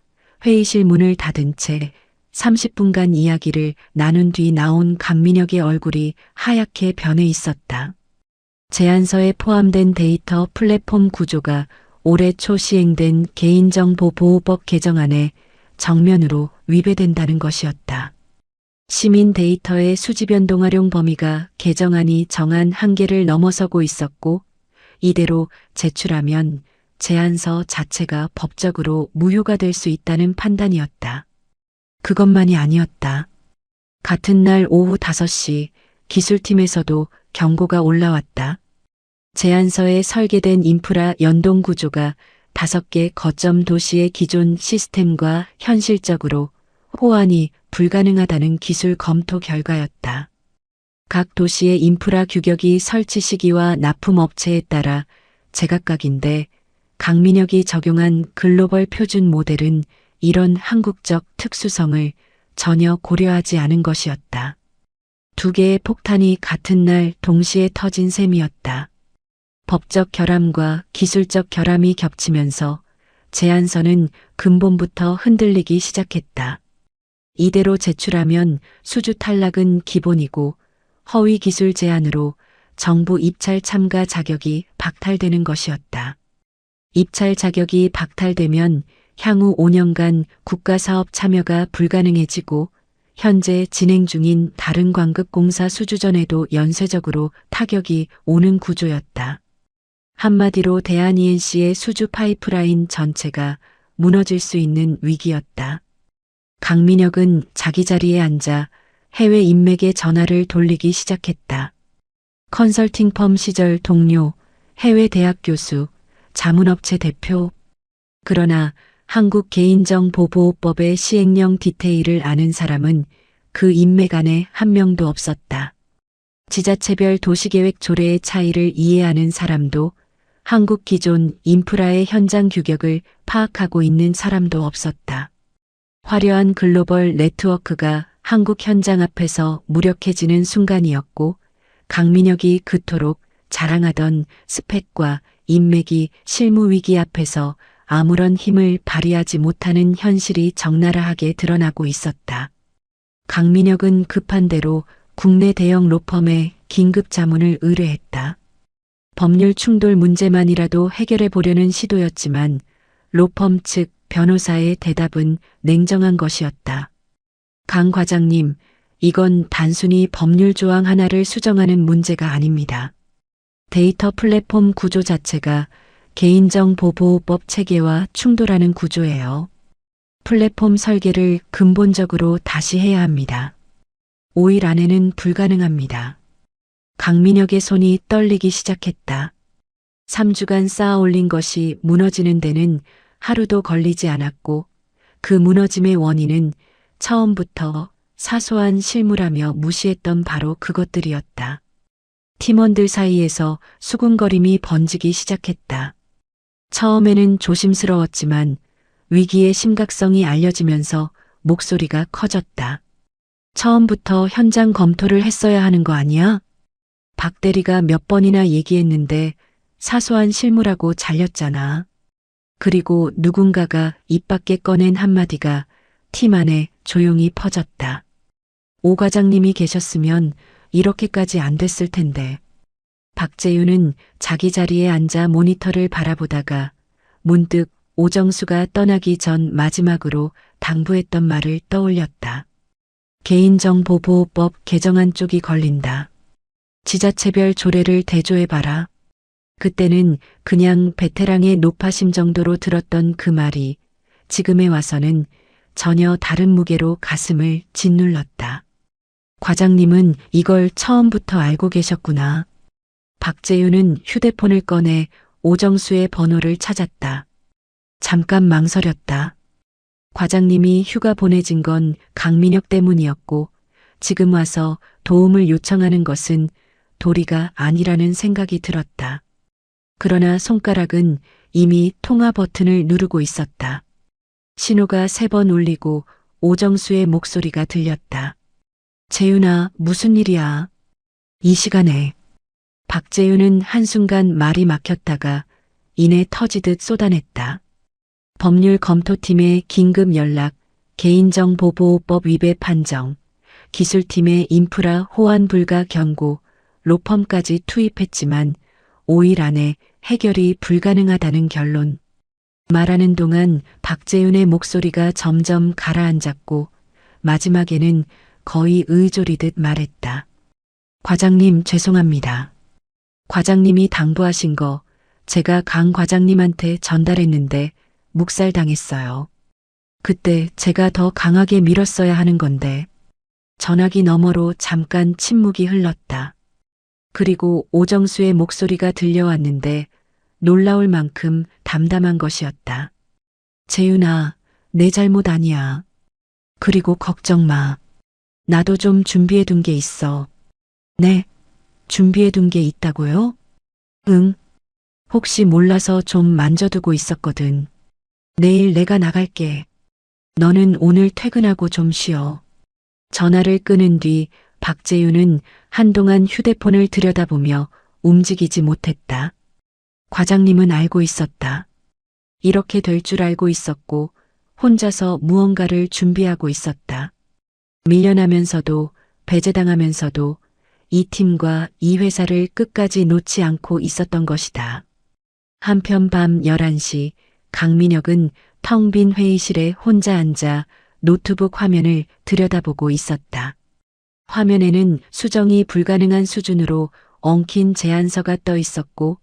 회의실 문을 닫은 채 30분간 이야기를 나눈 뒤 나온 강민혁의 얼굴이 하얗게 변해 있었다. 제안서에 포함된 데이터 플랫폼 구조가 올해 초 시행된 개인정보보호법 개정안에 정면으로 위배된다는 것이었다. 시민 데이터의 수집 변동 활용 범위가 개정안이 정한 한계를 넘어서고 있었고, 이대로 제출하면 제안서 자체가 법적으로 무효가 될 수 있다는 판단이었다. 그것만이 아니었다. 같은 날 오후 5시 기술팀에서도 경고가 올라왔다. 제안서에 설계된 인프라 연동 구조가 5개 거점 도시의 기존 시스템과 현실적으로 호환이 불가능하다는 기술 검토 결과였다. 각 도시의 인프라 규격이 설치 시기와 납품 업체에 따라 제각각인데 강민혁이 적용한 글로벌 표준 모델은 이런 한국적 특수성을 전혀 고려하지 않은 것이었다. 2개의 폭탄이 같은 날 동시에 터진 셈이었다. 법적 결함과 기술적 결함이 겹치면서 제안서는 근본부터 흔들리기 시작했다. 이대로 제출하면 수주 탈락은 기본이고 허위 기술 제안으로 정부 입찰 참가 자격이 박탈되는 것이었다. 입찰 자격이 박탈되면 향후 5년간 국가사업 참여가 불가능해지고 현재 진행 중인 다른 광급공사 수주전에도 연쇄적으로 타격이 오는 구조였다. 한마디로 대한ENC의 수주 파이프라인 전체가 무너질 수 있는 위기였다. 강민혁은 자기 자리에 앉아 해외 인맥에 전화를 돌리기 시작했다. 컨설팅 펌 시절 동료, 해외 대학 교수, 자문업체 대표. 그러나 한국 개인정보보호법의 시행령 디테일을 아는 사람은 그 인맥 안에 한 명도 없었다. 지자체별 도시계획 조례의 차이를 이해하는 사람도, 한국 기존 인프라의 현장 규격을 파악하고 있는 사람도 없었다. 화려한 글로벌 네트워크가 한국 현장 앞에서 무력해지는 순간이었고, 강민혁이 그토록 자랑하던 스펙과 인맥이 실무 위기 앞에서 아무런 힘을 발휘하지 못하는 현실이 적나라하게 드러나고 있었다. 강민혁은 급한 대로 국내 대형 로펌에 긴급 자문을 의뢰했다. 법률 충돌 문제만이라도 해결해 보려는 시도였지만 로펌 측 변호사의 대답은 냉정한 것이었다. 강 과장님, 이건 단순히 법률 조항 하나를 수정하는 문제가 아닙니다. 데이터 플랫폼 구조 자체가 개인정보보호법 체계와 충돌하는 구조예요. 플랫폼 설계를 근본적으로 다시 해야 합니다. 5일 안에는 불가능합니다. 강민혁의 손이 떨리기 시작했다. 3주간 쌓아 올린 것이 무너지는 데는 하루도 걸리지 않았고 그 무너짐의 원인은 처음부터 사소한 실무라며 무시했던 바로 그것들이었다. 팀원들 사이에서 수군거림이 번지기 시작했다. 처음에는 조심스러웠지만 위기의 심각성이 알려지면서 목소리가 커졌다. 처음부터 현장 검토를 했어야 하는 거 아니야? 박 대리가 몇 번이나 얘기했는데 사소한 실무라고 잘렸잖아. 그리고 누군가가 입 밖에 꺼낸 한마디가 팀 안에 조용히 퍼졌다. 오 과장님이 계셨으면 이렇게까지 안 됐을 텐데. 박재윤은 자기 자리에 앉아 모니터를 바라보다가 문득 오정수가 떠나기 전 마지막으로 당부했던 말을 떠올렸다. 개인정보보호법 개정안 쪽이 걸린다. 지자체별 조례를 대조해봐라. 그때는 그냥 베테랑의 노파심 정도로 들었던 그 말이 지금에 와서는 전혀 다른 무게로 가슴을 짓눌렀다. 과장님은 이걸 처음부터 알고 계셨구나. 박재윤은 휴대폰을 꺼내 오정수의 번호를 찾았다. 잠깐 망설였다. 과장님이 휴가 보내진 건 강민혁 때문이었고 지금 와서 도움을 요청하는 것은 도리가 아니라는 생각이 들었다. 그러나 손가락은 이미 통화 버튼을 누르고 있었다. 신호가 3번 울리고 오정수의 목소리가 들렸다. 재윤아, 무슨 일이야? 이 시간에. 박재윤은 한순간 말이 막혔다가 이내 터지듯 쏟아냈다. 법률 검토팀의 긴급 연락, 개인정보보호법 위배 판정, 기술팀의 인프라 호환 불가 경고, 로펌까지 투입했지만 5일 안에 해결이 불가능하다는 결론. 말하는 동안 박재윤의 목소리가 점점 가라앉았고 마지막에는 거의 의조리듯 말했다. 과장님 죄송합니다. 과장님이 당부하신 거 제가 강 과장님한테 전달했는데 묵살당했어요. 그때 제가 더 강하게 밀었어야 하는 건데. 전화기 너머로 잠깐 침묵이 흘렀다. 그리고 오정수의 목소리가 들려왔는데 놀라울 만큼 담담한 것이었다. 재윤아, 내 잘못 아니야. 그리고 걱정 마. 나도 좀 준비해 둔 게 있어. 네? 준비해 둔 게 있다고요? 응. 혹시 몰라서 좀 만져두고 있었거든. 내일 내가 나갈게. 너는 오늘 퇴근하고 좀 쉬어. 전화를 끊은 뒤 박재윤은 한동안 휴대폰을 들여다보며 움직이지 못했다. 과장님은 알고 있었다. 이렇게 될 줄 알고 있었고 혼자서 무언가를 준비하고 있었다. 밀려나면서도 배제당하면서도 이 팀과 이 회사를 끝까지 놓지 않고 있었던 것이다. 한편 밤 11시 강민혁은 텅 빈 회의실에 혼자 앉아 노트북 화면을 들여다보고 있었다. 화면에는 수정이 불가능한 수준으로 엉킨 제안서가 떠 있었고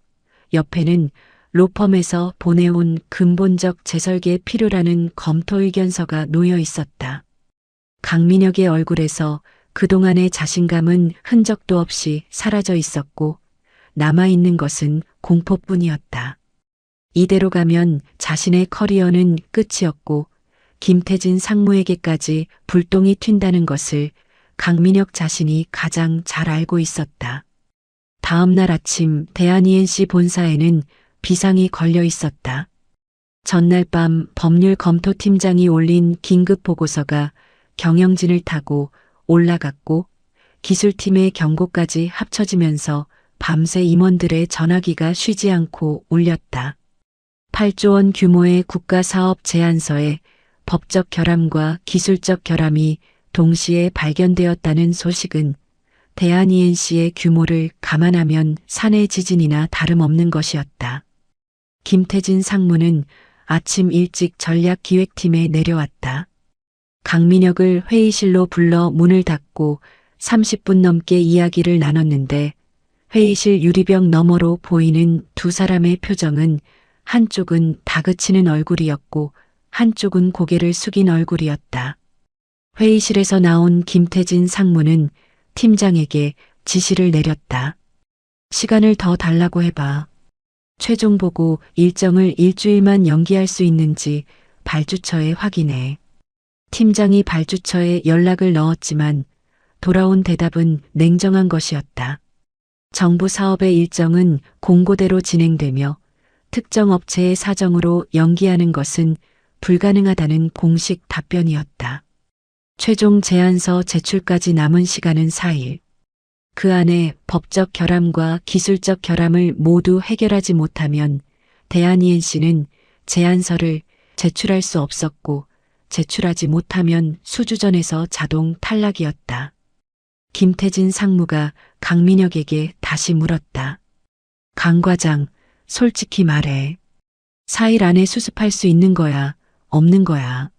옆에는 로펌에서 보내온 근본적 재설계 필요라는 검토 의견서가 놓여 있었다. 강민혁의 얼굴에서 그동안의 자신감은 흔적도 없이 사라져 있었고 남아있는 것은 공포뿐이었다. 이대로 가면 자신의 커리어는 끝이었고 김태진 상무에게까지 불똥이 튄다는 것을 강민혁 자신이 가장 잘 알고 있었다. 다음 날 아침 대한ENC 본사에는 비상이 걸려 있었다. 전날 밤 법률검토팀장이 올린 긴급 보고서가 경영진을 타고 올라갔고 기술팀의 경고까지 합쳐지면서 밤새 임원들의 전화기가 쉬지 않고 울렸다. 8조 원 규모의 국가사업 제안서에 법적 결함과 기술적 결함이 동시에 발견되었다는 소식은 대한ENC의 규모를 감안하면 산해 지진이나 다름없는 것이었다. 김태진 상무는 아침 일찍 전략기획팀에 내려왔다. 강민혁을 회의실로 불러 문을 닫고 30분 넘게 이야기를 나눴는데 회의실 유리병 너머로 보이는 두 사람의 표정은 한쪽은 다그치는 얼굴이었고 한쪽은 고개를 숙인 얼굴이었다. 회의실에서 나온 김태진 상무는 팀장에게 지시를 내렸다. 시간을 더 달라고 해봐. 최종 보고 일정을 일주일만 연기할 수 있는지 발주처에 확인해. 팀장이 발주처에 연락을 넣었지만 돌아온 대답은 냉정한 것이었다. 정부 사업의 일정은 공고대로 진행되며 특정 업체의 사정으로 연기하는 것은 불가능하다는 공식 답변이었다. 최종 제안서 제출까지 남은 시간은 4일. 그 안에 법적 결함과 기술적 결함을 모두 해결하지 못하면 대한ENC는 제안서를 제출할 수 없었고 제출하지 못하면 수주전에서 자동 탈락이었다. 김태진 상무가 강민혁에게 다시 물었다. 강 과장, 솔직히 말해. 4일 안에 수습할 수 있는 거야, 없는 거야.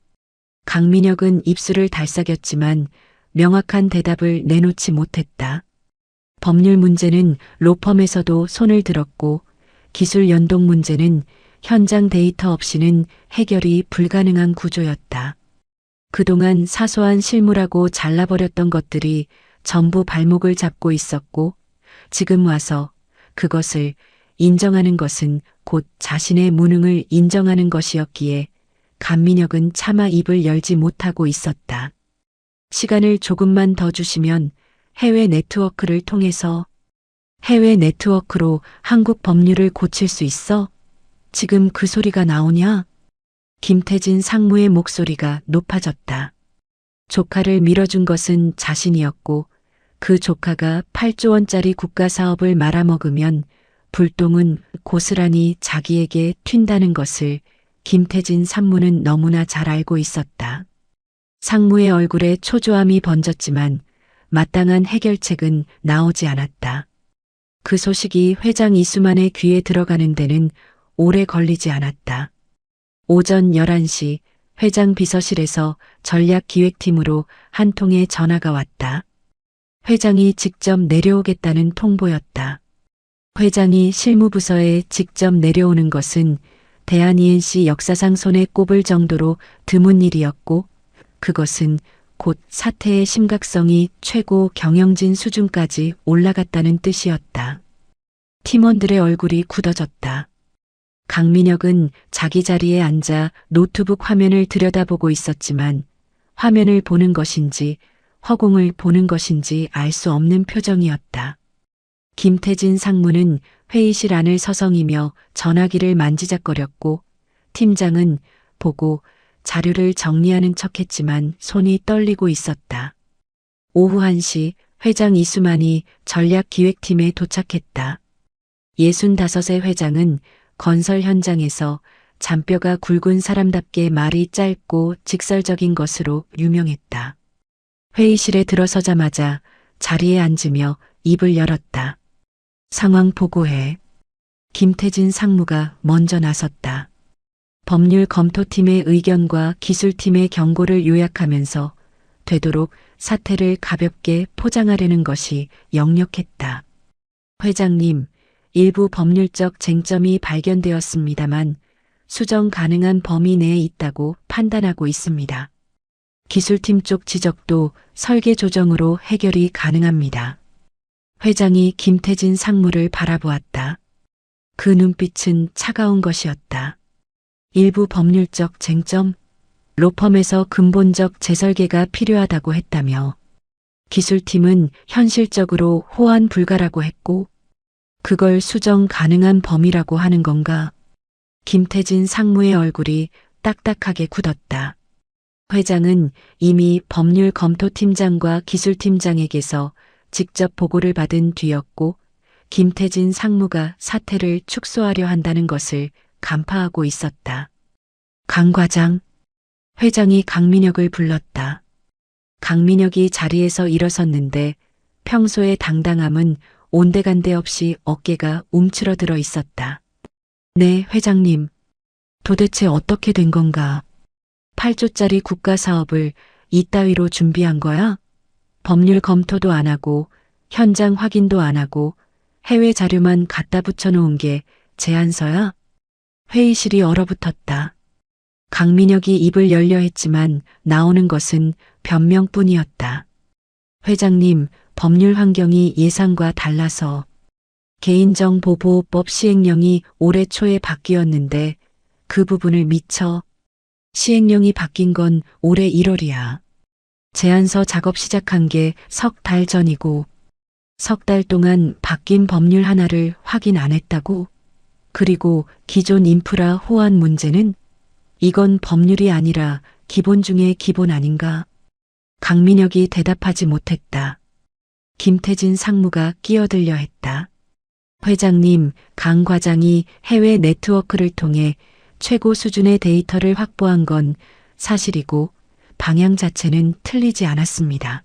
강민혁은 입술을 달싹였지만 명확한 대답을 내놓지 못했다. 법률 문제는 로펌에서도 손을 들었고 기술 연동 문제는 현장 데이터 없이는 해결이 불가능한 구조였다. 그동안 사소한 실무라고 잘라버렸던 것들이 전부 발목을 잡고 있었고 지금 와서 그것을 인정하는 것은 곧 자신의 무능을 인정하는 것이었기에 강민혁은 차마 입을 열지 못하고 있었다. 시간을 조금만 더 주시면 해외 네트워크를 통해서 해외 네트워크로 한국 법률을 고칠 수 있어? 지금 그 소리가 나오냐? 김태진 상무의 목소리가 높아졌다. 조카를 밀어준 것은 자신이었고 그 조카가 8조 원짜리 국가사업을 말아먹으면 불똥은 고스란히 자기에게 튄다는 것을 김태진 상무는 너무나 잘 알고 있었다. 상무의 얼굴에 초조함이 번졌지만 마땅한 해결책은 나오지 않았다. 그 소식이 회장 이수만의 귀에 들어가는 데는 오래 걸리지 않았다. 오전 11시 회장 비서실에서 전략기획팀으로 한 통의 전화가 왔다. 회장이 직접 내려오겠다는 통보였다. 회장이 실무부서에 직접 내려오는 것은 대한 ENC 역사상 손에 꼽을 정도로 드문 일이었고 그것은 곧 사태의 심각성이 최고 경영진 수준까지 올라갔다는 뜻이었다. 팀원들의 얼굴이 굳어졌다. 강민혁은 자기 자리에 앉아 노트북 화면을 들여다보고 있었지만 화면을 보는 것인지 허공을 보는 것인지 알 수 없는 표정이었다. 김태진 상무는 회의실 안을 서성이며 전화기를 만지작거렸고 팀장은 보고 자료를 정리하는 척했지만 손이 떨리고 있었다. 오후 1시 회장 이수만이 전략기획팀에 도착했다. 65의 회장은 건설 현장에서 잔뼈가 굵은 사람답게 말이 짧고 직설적인 것으로 유명했다. 회의실에 들어서자마자 자리에 앉으며 입을 열었다. 상황 보고해. 김태진 상무가 먼저 나섰다. 법률 검토팀의 의견과 기술팀의 경고를 요약하면서 되도록 사태를 가볍게 포장하려는 것이 역력했다. 회장님, 일부 법률적 쟁점이 발견되었습니다만 수정 가능한 범위 내에 있다고 판단하고 있습니다. 기술팀 쪽 지적도 설계 조정으로 해결이 가능합니다. 회장이 김태진 상무를 바라보았다. 그 눈빛은 차가운 것이었다. 일부 법률적 쟁점, 로펌에서 근본적 재설계가 필요하다고 했다며 기술팀은 현실적으로 호환 불가라고 했고 그걸 수정 가능한 범위라고 하는 건가? 김태진 상무의 얼굴이 딱딱하게 굳었다. 회장은 이미 법률 검토팀장과 기술팀장에게서 직접 보고를 받은 뒤였고 김태진 상무가 사태를 축소하려 한다는 것을 간파하고 있었다. 강 과장, 회장이 강민혁을 불렀다. 강민혁이 자리에서 일어섰는데 평소의 당당함은 온데간데 없이 어깨가 움츠러들어 있었다. 네, 회장님. 도대체 어떻게 된 건가? 8조짜리 국가사업을 이따위로 준비한 거야? 법률 검토도 안 하고 현장 확인도 안 하고 해외 자료만 갖다 붙여놓은 게 제안서야? 회의실이 얼어붙었다. 강민혁이 입을 열려 했지만 나오는 것은 변명뿐이었다. 회장님, 법률 환경이 예상과 달라서 개인정보보호법 시행령이 올해 초에 바뀌었는데 그 부분을 미처 시행령이 바뀐 건 올해 1월이야. 제안서 작업 시작한 게 석 달 전이고 석 달 동안 바뀐 법률 하나를 확인 안 했다고? 그리고 기존 인프라 호환 문제는? 이건 법률이 아니라 기본 중에 기본 아닌가? 강민혁이 대답하지 못했다. 김태진 상무가 끼어들려 했다. 회장님, 강 과장이 해외 네트워크를 통해 최고 수준의 데이터를 확보한 건 사실이고 방향 자체는 틀리지 않았습니다.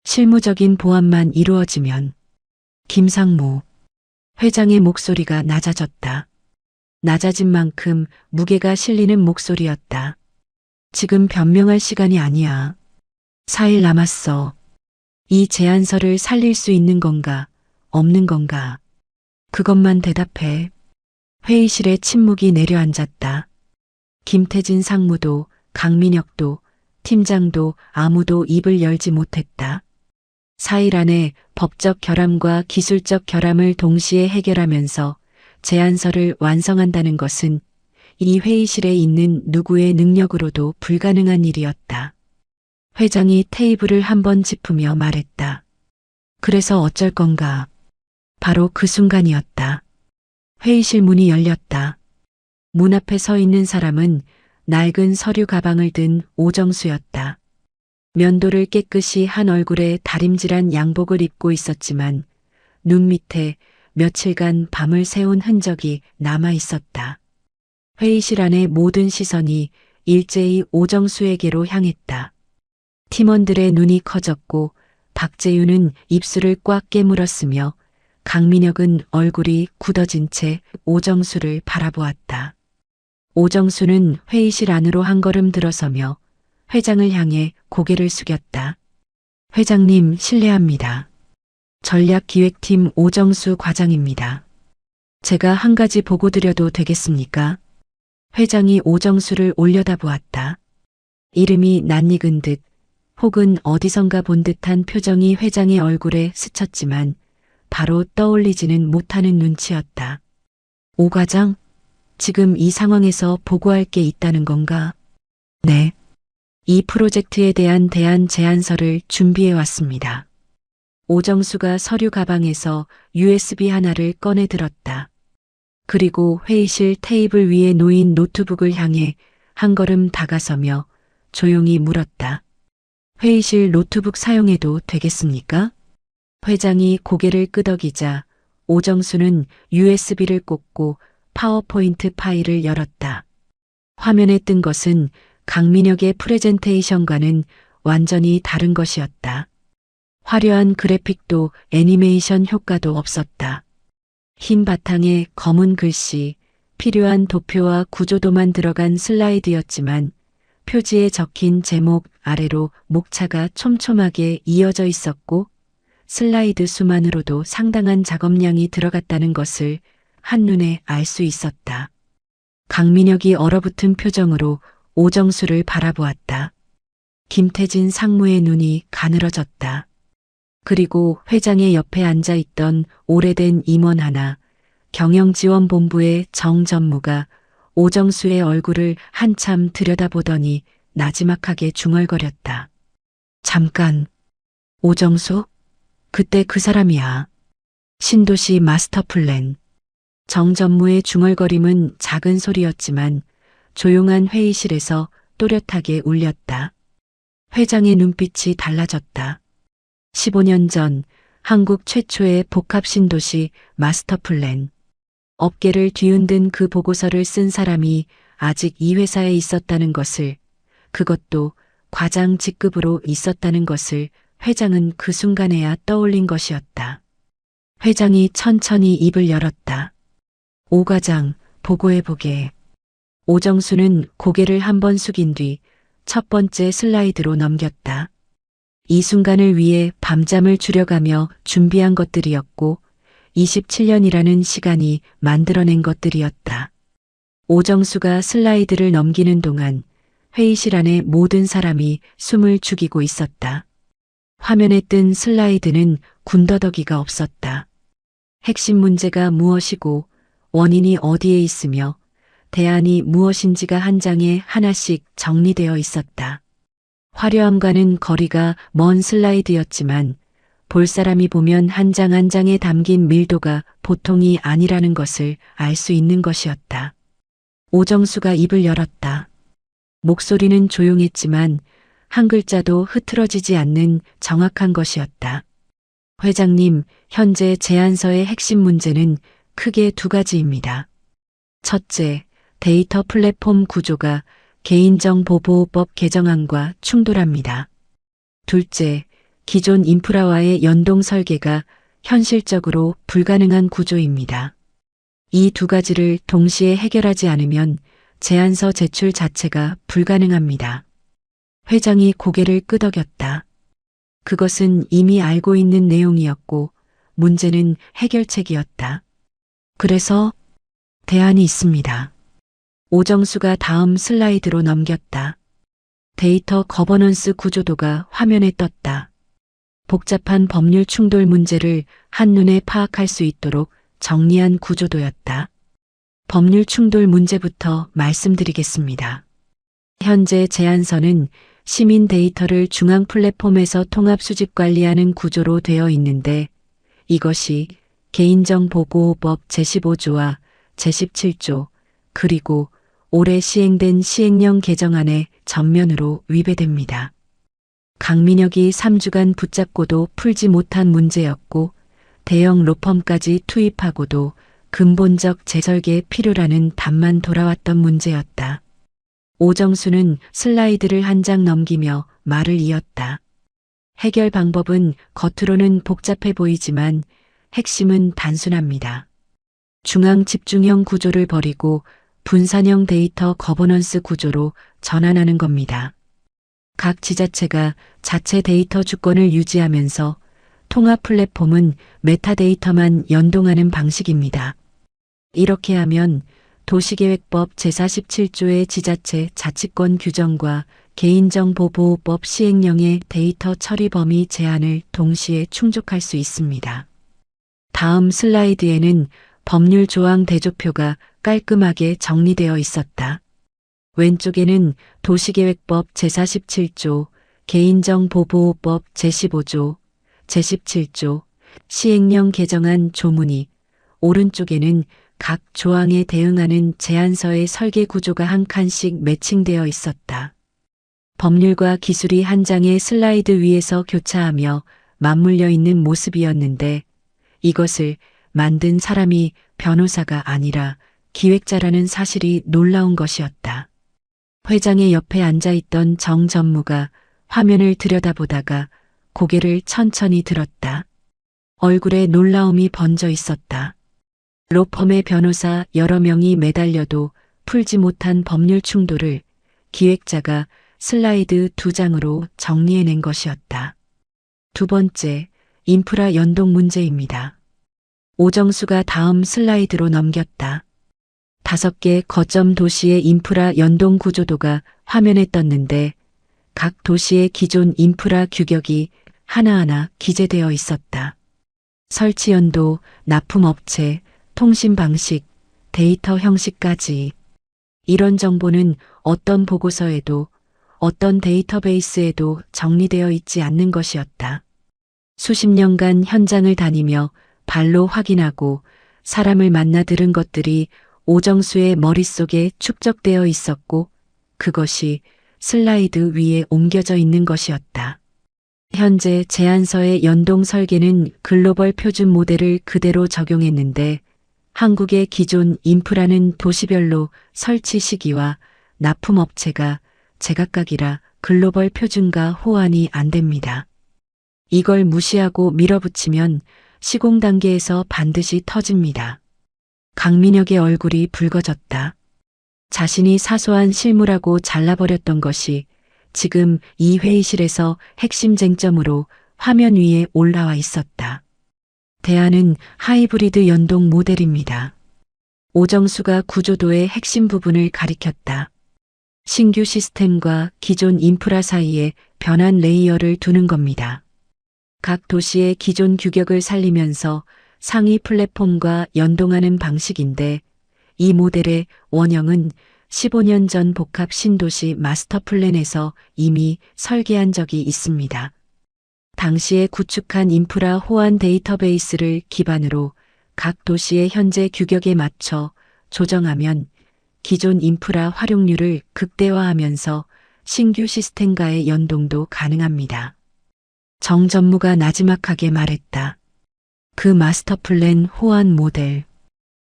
실무적인 보완만 이루어지면. 김상무 회장의 목소리가 낮아졌다. 낮아진 만큼 무게가 실리는 목소리였다. 지금 변명할 시간이 아니야. 4일 남았어. 이 제안서를 살릴 수 있는 건가, 없는 건가. 그것만 대답해. 회의실에 침묵이 내려앉았다. 김태진 상무도 강민혁도 팀장도 아무도 입을 열지 못했다. 4일 안에 법적 결함과 기술적 결함을 동시에 해결하면서 제안서를 완성한다는 것은 이 회의실에 있는 누구의 능력으로도 불가능한 일이었다. 회장이 테이블을 한번 짚으며 말했다. 그래서 어쩔 건가? 바로 그 순간이었다. 회의실 문이 열렸다. 문 앞에 서 있는 사람은 낡은 서류 가방을 든 오정수였다. 면도를 깨끗이 한 얼굴에 다림질한 양복을 입고 있었지만 눈 밑에 며칠간 밤을 새운 흔적이 남아 있었다. 회의실 안의 모든 시선이 일제히 오정수에게로 향했다. 팀원들의 눈이 커졌고 박재윤은 입술을 꽉 깨물었으며 강민혁은 얼굴이 굳어진 채 오정수를 바라보았다. 오정수는 회의실 안으로 한 걸음 들어서며 회장을 향해 고개를 숙였다. 회장님 실례합니다. 전략기획팀 오정수 과장입니다. 제가 한 가지 보고 드려도 되겠습니까? 회장이 오정수를 올려다보았다. 이름이 낯익은 듯 혹은 어디선가 본 듯한 표정이 회장의 얼굴에 스쳤지만 바로 떠올리지는 못하는 눈치였다. 오 과장, 지금 이 상황에서 보고할 게 있다는 건가? 네. 이 프로젝트에 대한 대안 제안서를 준비해 왔습니다. 오정수가 서류 가방에서 USB 하나를 꺼내 들었다. 그리고 회의실 테이블 위에 놓인 노트북을 향해 한 걸음 다가서며 조용히 물었다. 회의실 노트북 사용해도 되겠습니까? 회장이 고개를 끄덕이자 오정수는 USB를 꽂고 파워포인트 파일을 열었다. 화면에 뜬 것은 강민혁의 프레젠테이션과는 완전히 다른 것이었다. 화려한 그래픽도 애니메이션 효과도 없었다. 흰 바탕에 검은 글씨, 필요한 도표와 구조도만 들어간 슬라이드였지만 표지에 적힌 제목 아래로 목차가 촘촘하게 이어져 있었고 슬라이드 수만으로도 상당한 작업량이 들어갔다는 것을 한눈에 알 수 있었다. 강민혁이 얼어붙은 표정으로 오정수를 바라보았다. 김태진 상무의 눈이 가늘어졌다. 그리고 회장의 옆에 앉아있던 오래된 임원 하나, 경영지원본부의 정 전무가 오정수의 얼굴을 한참 들여다보더니 나지막하게 중얼거렸다. 잠깐, 오정수? 그때 그 사람이야. 신도시 마스터플랜. 정 전무의 중얼거림은 작은 소리였지만 조용한 회의실에서 또렷하게 울렸다. 회장의 눈빛이 달라졌다. 15년 전 한국 최초의 복합 신도시 마스터플랜. 업계를 뒤흔든 그 보고서를 쓴 사람이 아직 이 회사에 있었다는 것을, 그것도 과장 직급으로 있었다는 것을 회장은 그 순간에야 떠올린 것이었다. 회장이 천천히 입을 열었다. 오 과장, 보고해보게. 오정수는 고개를 한번 숙인 뒤 첫 번째 슬라이드로 넘겼다. 이 순간을 위해 밤잠을 줄여가며 준비한 것들이었고 27년이라는 시간이 만들어낸 것들이었다. 오정수가 슬라이드를 넘기는 동안 회의실 안의 모든 사람이 숨을 죽이고 있었다. 화면에 뜬 슬라이드는 군더더기가 없었다. 핵심 문제가 무엇이고 원인이 어디에 있으며 대안이 무엇인지가 한 장에 하나씩 정리되어 있었다. 화려함과는 거리가 먼 슬라이드였지만 볼 사람이 보면 한 장 한 장에 담긴 밀도가 보통이 아니라는 것을 알 수 있는 것이었다. 오정수가 입을 열었다. 목소리는 조용했지만 한 글자도 흐트러지지 않는 정확한 것이었다. 회장님, 현재 제안서의 핵심 문제는 크게 두 가지입니다. 첫째, 데이터 플랫폼 구조가 개인정보보호법 개정안과 충돌합니다. 둘째, 기존 인프라와의 연동 설계가 현실적으로 불가능한 구조입니다. 이 두 가지를 동시에 해결하지 않으면 제안서 제출 자체가 불가능합니다. 회장이 고개를 끄덕였다. 그것은 이미 알고 있는 내용이었고 문제는 해결책이었다. 그래서 대안이 있습니다. 오정수가 다음 슬라이드로 넘겼다. 데이터 거버넌스 구조도가 화면에 떴다. 복잡한 법률 충돌 문제를 한눈에 파악할 수 있도록 정리한 구조도였다. 법률 충돌 문제부터 말씀드리겠습니다. 현재 제안서는 시민 데이터를 중앙 플랫폼에서 통합 수집 관리하는 구조로 되어 있는데 이것이 개인정보보호법 제15조와 제17조 그리고 올해 시행된 시행령 개정안에 전면으로 위배됩니다. 강민혁이 3주간 붙잡고도 풀지 못한 문제였고 대형 로펌까지 투입하고도 근본적 재설계에 필요라는 답만 돌아왔던 문제였다. 오정수는 슬라이드를 한 장 넘기며 말을 이었다. 해결 방법은 겉으로는 복잡해 보이지만 핵심은 단순합니다. 중앙 집중형 구조를 버리고 분산형 데이터 거버넌스 구조로 전환하는 겁니다. 각 지자체가 자체 데이터 주권을 유지하면서 통합 플랫폼은 메타데이터만 연동하는 방식입니다. 이렇게 하면 도시계획법 제47조의 지자체 자치권 규정과 개인정보보호법 시행령의 데이터 처리 범위 제한을 동시에 충족할 수 있습니다. 다음 슬라이드에는 법률 조항 대조표가 깔끔하게 정리되어 있었다. 왼쪽에는 도시계획법 제47조, 개인정보보호법 제15조, 제17조, 시행령 개정안 조문이, 오른쪽에는 각 조항에 대응하는 제안서의 설계 구조가 한 칸씩 매칭되어 있었다. 법률과 기술이 한 장의 슬라이드 위에서 교차하며 맞물려 있는 모습이었는데 이것을 만든 사람이 변호사가 아니라 기획자라는 사실이 놀라운 것이었다. 회장의 옆에 앉아있던 정 전무가 화면을 들여다보다가 고개를 천천히 들었다. 얼굴에 놀라움이 번져 있었다. 로펌의 변호사 여러 명이 매달려도 풀지 못한 법률 충돌을 기획자가 슬라이드 2장으로 정리해낸 것이었다. 두 번째, 인프라 연동 문제입니다. 오정수가 다음 슬라이드로 넘겼다. 5개 거점 도시의 인프라 연동 구조도가 화면에 떴는데 각 도시의 기존 인프라 규격이 하나하나 기재되어 있었다. 설치 연도, 납품업체, 통신 방식, 데이터 형식까지. 이런 정보는 어떤 보고서에도 어떤 데이터베이스에도 정리되어 있지 않는 것이었다. 수십 년간 현장을 다니며 발로 확인하고 사람을 만나 들은 것들이 오정수의 머릿속에 축적되어 있었고 그것이 슬라이드 위에 옮겨져 있는 것이었다. 현재 제안서의 연동 설계는 글로벌 표준 모델을 그대로 적용했는데 한국의 기존 인프라는 도시별로 설치 시기와 납품업체가 제각각이라 글로벌 표준과 호환이 안 됩니다. 이걸 무시하고 밀어붙이면 시공 단계에서 반드시 터집니다. 강민혁의 얼굴이 붉어졌다. 자신이 사소한 실무라고 잘라버렸던 것이 지금 이 회의실에서 핵심 쟁점으로 화면 위에 올라와 있었다. 대안은 하이브리드 연동 모델입니다. 오정수가 구조도의 핵심 부분을 가리켰다. 신규 시스템과 기존 인프라 사이에 변환 레이어를 두는 겁니다. 각 도시의 기존 규격을 살리면서 상위 플랫폼과 연동하는 방식인데 이 모델의 원형은 15년 전 복합 신도시 마스터 플랜에서 이미 설계한 적이 있습니다. 당시에 구축한 인프라 호환 데이터베이스를 기반으로 각 도시의 현재 규격에 맞춰 조정하면 기존 인프라 활용률을 극대화하면서 신규 시스템과의 연동도 가능합니다. 정 전무가 나지막하게 말했다. 그 마스터 플랜 호환 모델.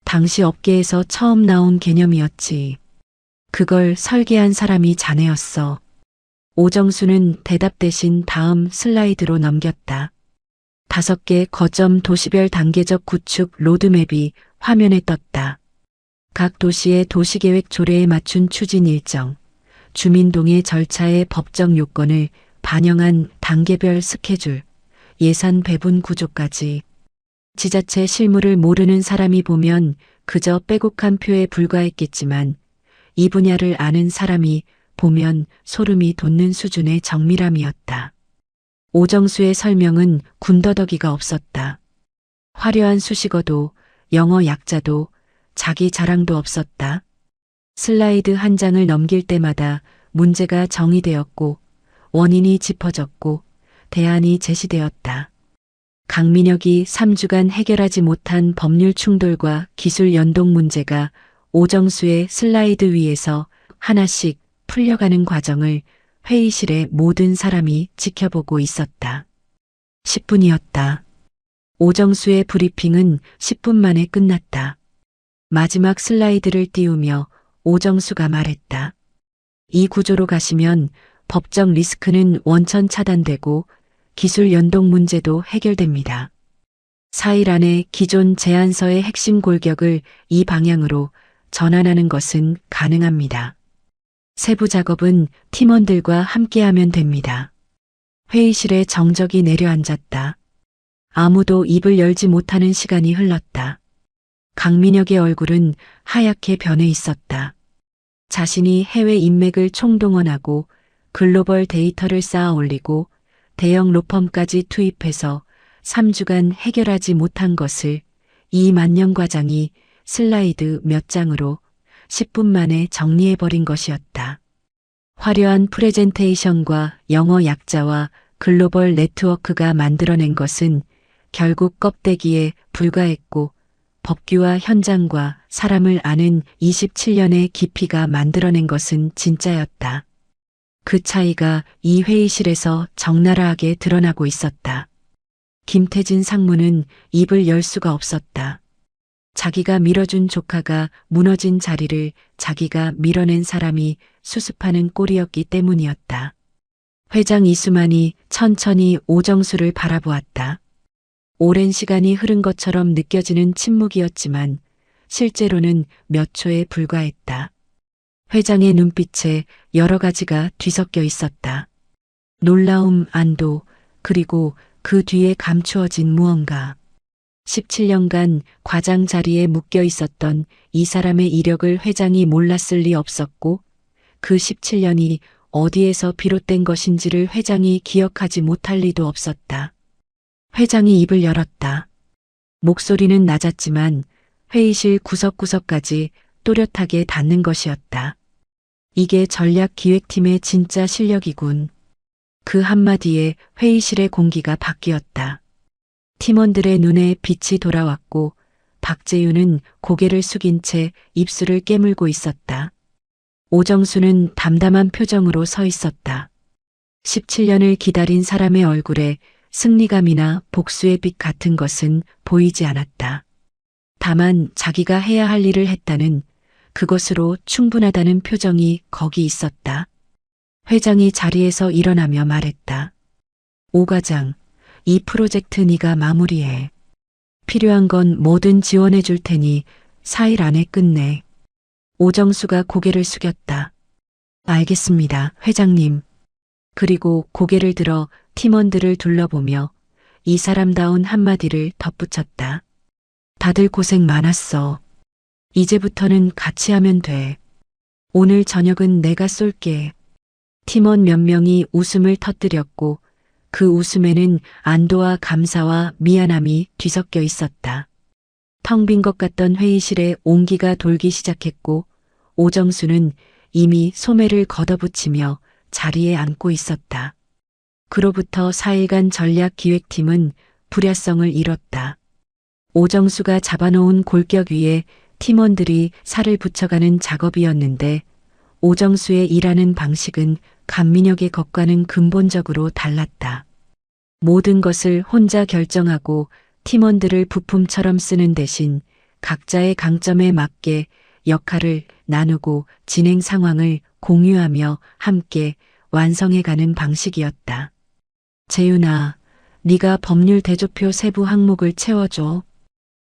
당시 업계에서 처음 나온 개념이었지. 그걸 설계한 사람이 자네였어. 오정수는 대답 대신 다음 슬라이드로 넘겼다. 5개 거점 도시별 단계적 구축 로드맵이 화면에 떴다. 각 도시의 도시계획 조례에 맞춘 추진 일정, 주민동의 절차의 법적 요건을 반영한 단계별 스케줄, 예산 배분 구조까지. 지자체 실무를 모르는 사람이 보면 그저 빼곡한 표에 불과했겠지만 이 분야를 아는 사람이 보면 소름이 돋는 수준의 정밀함이었다. 오정수의 설명은 군더더기가 없었다. 화려한 수식어도 영어 약자도 자기 자랑도 없었다. 슬라이드 한 장을 넘길 때마다 문제가 정의되었고 원인이 짚어졌고 대안이 제시되었다. 강민혁이 3주간 해결하지 못한 법률 충돌과 기술 연동 문제가 오정수의 슬라이드 위에서 하나씩 풀려가는 과정을 회의실의 모든 사람이 지켜보고 있었다. 10분이었다. 오정수의 브리핑은 10분 만에 끝났다. 마지막 슬라이드를 띄우며 오정수가 말했다. 이 구조로 가시면 법적 리스크는 원천 차단되고 기술 연동 문제도 해결됩니다. 4일 안에 기존 제안서의 핵심 골격을 이 방향으로 전환하는 것은 가능합니다. 세부 작업은 팀원들과 함께하면 됩니다. 회의실에 정적이 내려앉았다. 아무도 입을 열지 못하는 시간이 흘렀다. 강민혁의 얼굴은 하얗게 변해 있었다. 자신이 해외 인맥을 총동원하고 글로벌 데이터를 쌓아 올리고 대형 로펌까지 투입해서 3주간 해결하지 못한 것을 이만영 과장이 슬라이드 몇 장으로 10분 만에 정리해버린 것이었다. 화려한 프레젠테이션과 영어 약자와 글로벌 네트워크가 만들어낸 것은 결국 껍데기에 불과했고 법규와 현장과 사람을 아는 27년의 깊이가 만들어낸 것은 진짜였다. 그 차이가 이 회의실에서 적나라하게 드러나고 있었다. 김태진 상무는 입을 열 수가 없었다. 자기가 밀어준 조카가 무너진 자리를 자기가 밀어낸 사람이 수습하는 꼴이었기 때문이었다. 회장 이수만이 천천히 오정수를 바라보았다. 오랜 시간이 흐른 것처럼 느껴지는 침묵이었지만 실제로는 몇 초에 불과했다. 회장의 눈빛에 여러 가지가 뒤섞여 있었다. 놀라움, 안도, 그리고 그 뒤에 감추어진 무언가. 17년간 과장 자리에 묶여 있었던 이 사람의 이력을 회장이 몰랐을 리 없었고 그 17년이 어디에서 비롯된 것인지를 회장이 기억하지 못할 리도 없었다. 회장이 입을 열었다. 목소리는 낮았지만 회의실 구석구석까지 또렷하게 닿는 것이었다. 이게 전략기획팀의 진짜 실력이군. 그 한마디에 회의실의 공기가 바뀌었다. 팀원들의 눈에 빛이 돌아왔고 박재윤은 고개를 숙인 채 입술을 깨물고 있었다. 오정수는 담담한 표정으로 서 있었다. 17년을 기다린 사람의 얼굴에 승리감이나 복수의 빛 같은 것은 보이지 않았다. 다만 자기가 해야 할 일을 했다는 그것으로 충분하다는 표정이 거기 있었다. 회장이 자리에서 일어나며 말했다. 오 과장, 이 프로젝트 네가 마무리해. 필요한 건 뭐든 지원해 줄 테니 4일 안에 끝내. 오정수가 고개를 숙였다. 알겠습니다, 회장님. 그리고 고개를 들어 팀원들을 둘러보며 이 사람다운 한마디를 덧붙였다. 다들 고생 많았어. 이제부터는 같이 하면 돼. 오늘 저녁은 내가 쏠게. 팀원 몇 명이 웃음을 터뜨렸고 그 웃음에는 안도와 감사와 미안함이 뒤섞여 있었다. 텅 빈 것 같던 회의실에 온기가 돌기 시작했고 오정수는 이미 소매를 걷어붙이며 자리에 앉고 있었다. 그로부터 4일간 전략기획팀은 불야성을 잃었다. 오정수가 잡아놓은 골격 위에 팀원들이 살을 붙여가는 작업이었는데 오정수의 일하는 방식은 강민혁의 것과는 근본적으로 달랐다. 모든 것을 혼자 결정하고 팀원들을 부품처럼 쓰는 대신 각자의 강점에 맞게 역할을 나누고 진행 상황을 공유하며 함께 완성해가는 방식이었다. 재윤아, 네가 법률 대조표 세부 항목을 채워줘.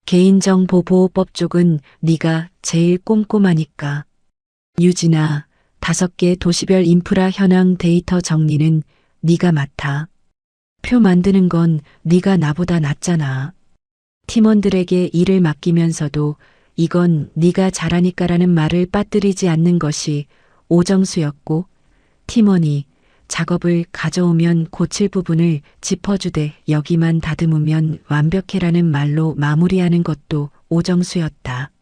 개인정보보호법 쪽은 네가 제일 꼼꼼하니까. 유진아, 5개 도시별 인프라 현황 데이터 정리는 네가 맡아. 표 만드는 건 네가 나보다 낫잖아. 팀원들에게 일을 맡기면서도 이건 네가 잘하니까라는 말을 빠뜨리지 않는 것이 오정수였고 팀원이 작업을 가져오면 고칠 부분을 짚어주되 여기만 다듬으면 완벽해라는 말로 마무리하는 것도 오정수였다.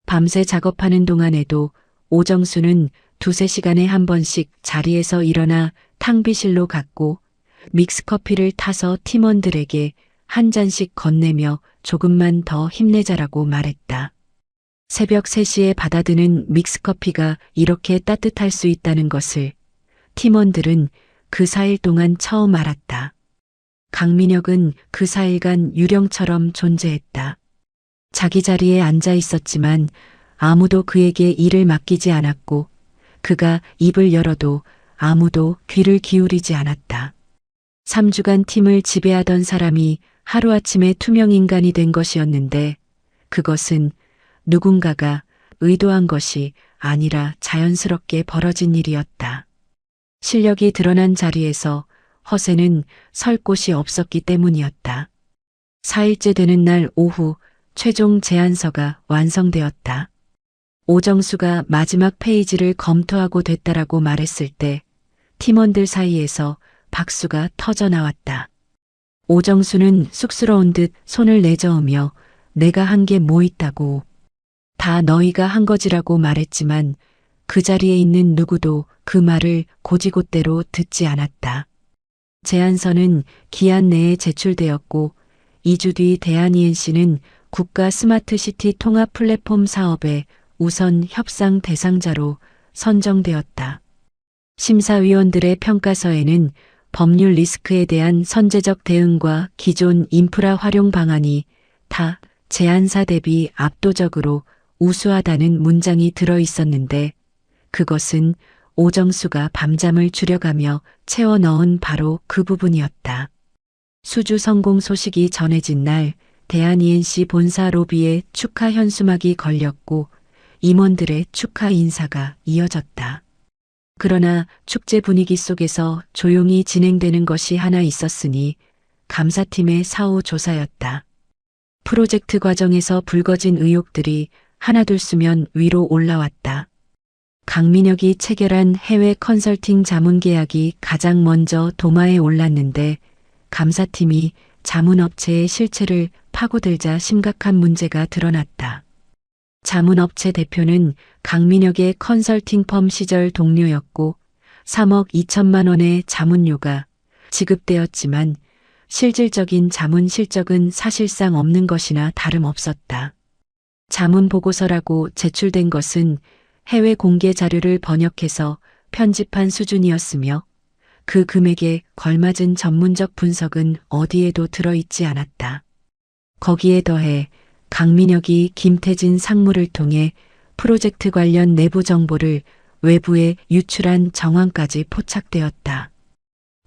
밤새 작업하는 동안에도 오정수는 2~3시간에 한 번씩 자리에서 일어나 탕비실로 갔고 믹스커피를 타서 팀원들에게 한 잔씩 건네며 조금만 더 힘내자라고 말했다. 새벽 3시에 받아드는 믹스커피가 이렇게 따뜻할 수 있다는 것을 팀원들은 그 4일 동안 처음 알았다. 강민혁은 그 4일간 유령처럼 존재했다. 자기 자리에 앉아 있었지만 아무도 그에게 일을 맡기지 않았고 그가 입을 열어도 아무도 귀를 기울이지 않았다. 3주간 팀을 지배하던 사람이 하루아침에 투명인간이 된 것이었는데 그것은 누군가가 의도한 것이 아니라 자연스럽게 벌어진 일이었다. 실력이 드러난 자리에서 허세는 설 곳이 없었기 때문이었다. 4일째 되는 날 오후 최종 제안서가 완성되었다. 오정수가 마지막 페이지를 검토하고 됐다라고 말했을 때 팀원들 사이에서 박수가 터져 나왔다. 오정수는 쑥스러운 듯 손을 내저으며 내가 한 게 뭐 있다고. 다 너희가 한 거지라고 말했지만 그 자리에 있는 누구도 그 말을 곧이곧대로 듣지 않았다. 제안서는 기한 내에 제출되었고 2주 뒤 대한ENC는 국가 스마트시티 통합 플랫폼 사업의 우선 협상 대상자로 선정되었다. 심사위원들의 평가서에는 법률 리스크에 대한 선제적 대응과 기존 인프라 활용 방안이 타 제안사 대비 압도적으로 우수하다는 문장이 들어 있었는데 그것은 오정수가 밤잠을 줄여가며 채워 넣은 바로 그 부분이었다. 수주 성공 소식이 전해진 날 대한ENC 본사 로비에 축하 현수막이 걸렸고 임원들의 축하 인사가 이어졌다. 그러나 축제 분위기 속에서 조용히 진행되는 것이 하나 있었으니 감사팀의 사후 조사였다. 프로젝트 과정에서 불거진 의혹들이 하나둘 수면 위로 올라왔다. 강민혁이 체결한 해외 컨설팅 자문 계약이 가장 먼저 도마에 올랐는데 감사팀이 자문업체의 실체를 파고들자 심각한 문제가 드러났다. 자문업체 대표는 강민혁의 컨설팅 펌 시절 동료였고 3억 2천만 원의 자문료가 지급되었지만 실질적인 자문 실적은 사실상 없는 것이나 다름없었다. 자문 보고서라고 제출된 것은 해외 공개 자료를 번역해서 편집한 수준이었으며 그 금액에 걸맞은 전문적 분석은 어디에도 들어있지 않았다. 거기에 더해 강민혁이 김태진 상무를 통해 프로젝트 관련 내부 정보를 외부에 유출한 정황까지 포착되었다.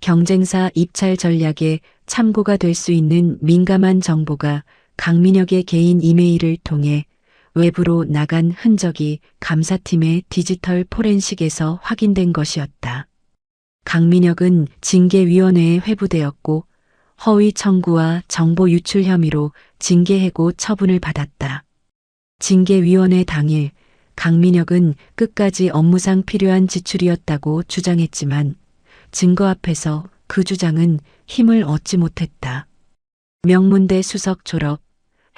경쟁사 입찰 전략에 참고가 될 수 있는 민감한 정보가 강민혁의 개인 이메일을 통해 외부로 나간 흔적이 감사팀의 디지털 포렌식에서 확인된 것이었다. 강민혁은 징계위원회에 회부되었고 허위 청구와 정보 유출 혐의로 징계해고 처분을 받았다. 징계위원회 당일 강민혁은 끝까지 업무상 필요한 지출이었다고 주장했지만 증거 앞에서 그 주장은 힘을 얻지 못했다. 명문대 수석 졸업,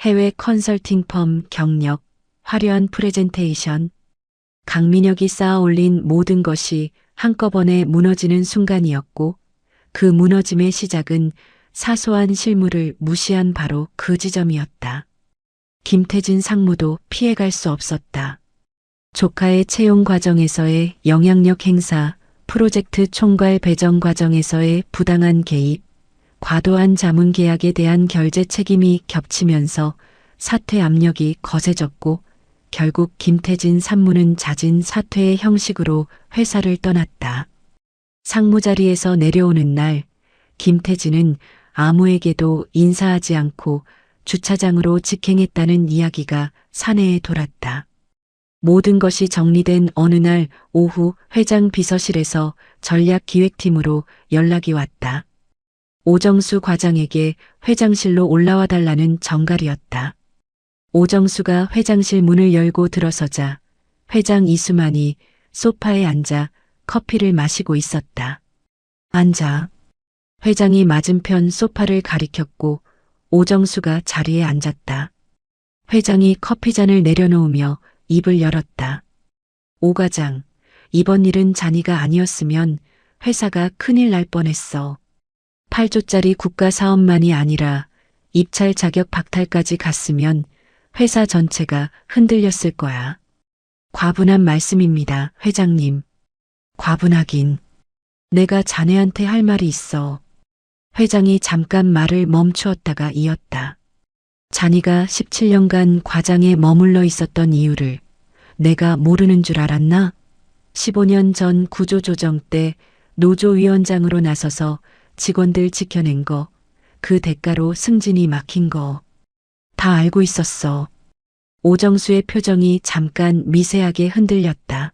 해외 컨설팅 펌 경력, 화려한 프레젠테이션, 강민혁이 쌓아 올린 모든 것이 한꺼번에 무너지는 순간이었고 그 무너짐의 시작은 사소한 실무를 무시한 바로 그 지점이었다. 김태진 상무도 피해갈 수 없었다. 조카의 채용 과정에서의 영향력 행사, 프로젝트 총괄 배정 과정에서의 부당한 개입, 과도한 자문 계약에 대한 결제 책임이 겹치면서 사퇴 압력이 거세졌고 결국 김태진 상무는 잦은 사퇴의 형식으로 회사를 떠났다. 상무 자리에서 내려오는 날 김태진은 아무에게도 인사하지 않고 주차장으로 직행했다는 이야기가 사내에 돌았다. 모든 것이 정리된 어느 날 오후 회장 비서실에서 전략기획팀으로 연락이 왔다. 오정수 과장에게 회장실로 올라와 달라는 전갈이었다. 오정수가 회장실 문을 열고 들어서자 회장 이수만이 소파에 앉아 커피를 마시고 있었다. 앉아. 회장이 맞은편 소파를 가리켰고 오정수가 자리에 앉았다. 회장이 커피잔을 내려놓으며 입을 열었다. 오 과장, 이번 일은 잔이가 아니었으면 회사가 큰일 날 뻔했어. 8조짜리 국가 사업만이 아니라 입찰 자격 박탈까지 갔으면 회사 전체가 흔들렸을 거야. 과분한 말씀입니다, 회장님. 과분하긴. 내가 자네한테 할 말이 있어. 회장이 잠깐 말을 멈추었다가 이었다. 잔이가 17년간 과장에 머물러 있었던 이유를 내가 모르는 줄 알았나? 15년 전 구조조정 때 노조위원장으로 나서서 직원들 지켜낸 거, 그 대가로 승진이 막힌 거. 다 알고 있었어. 오정수의 표정이 잠깐 미세하게 흔들렸다.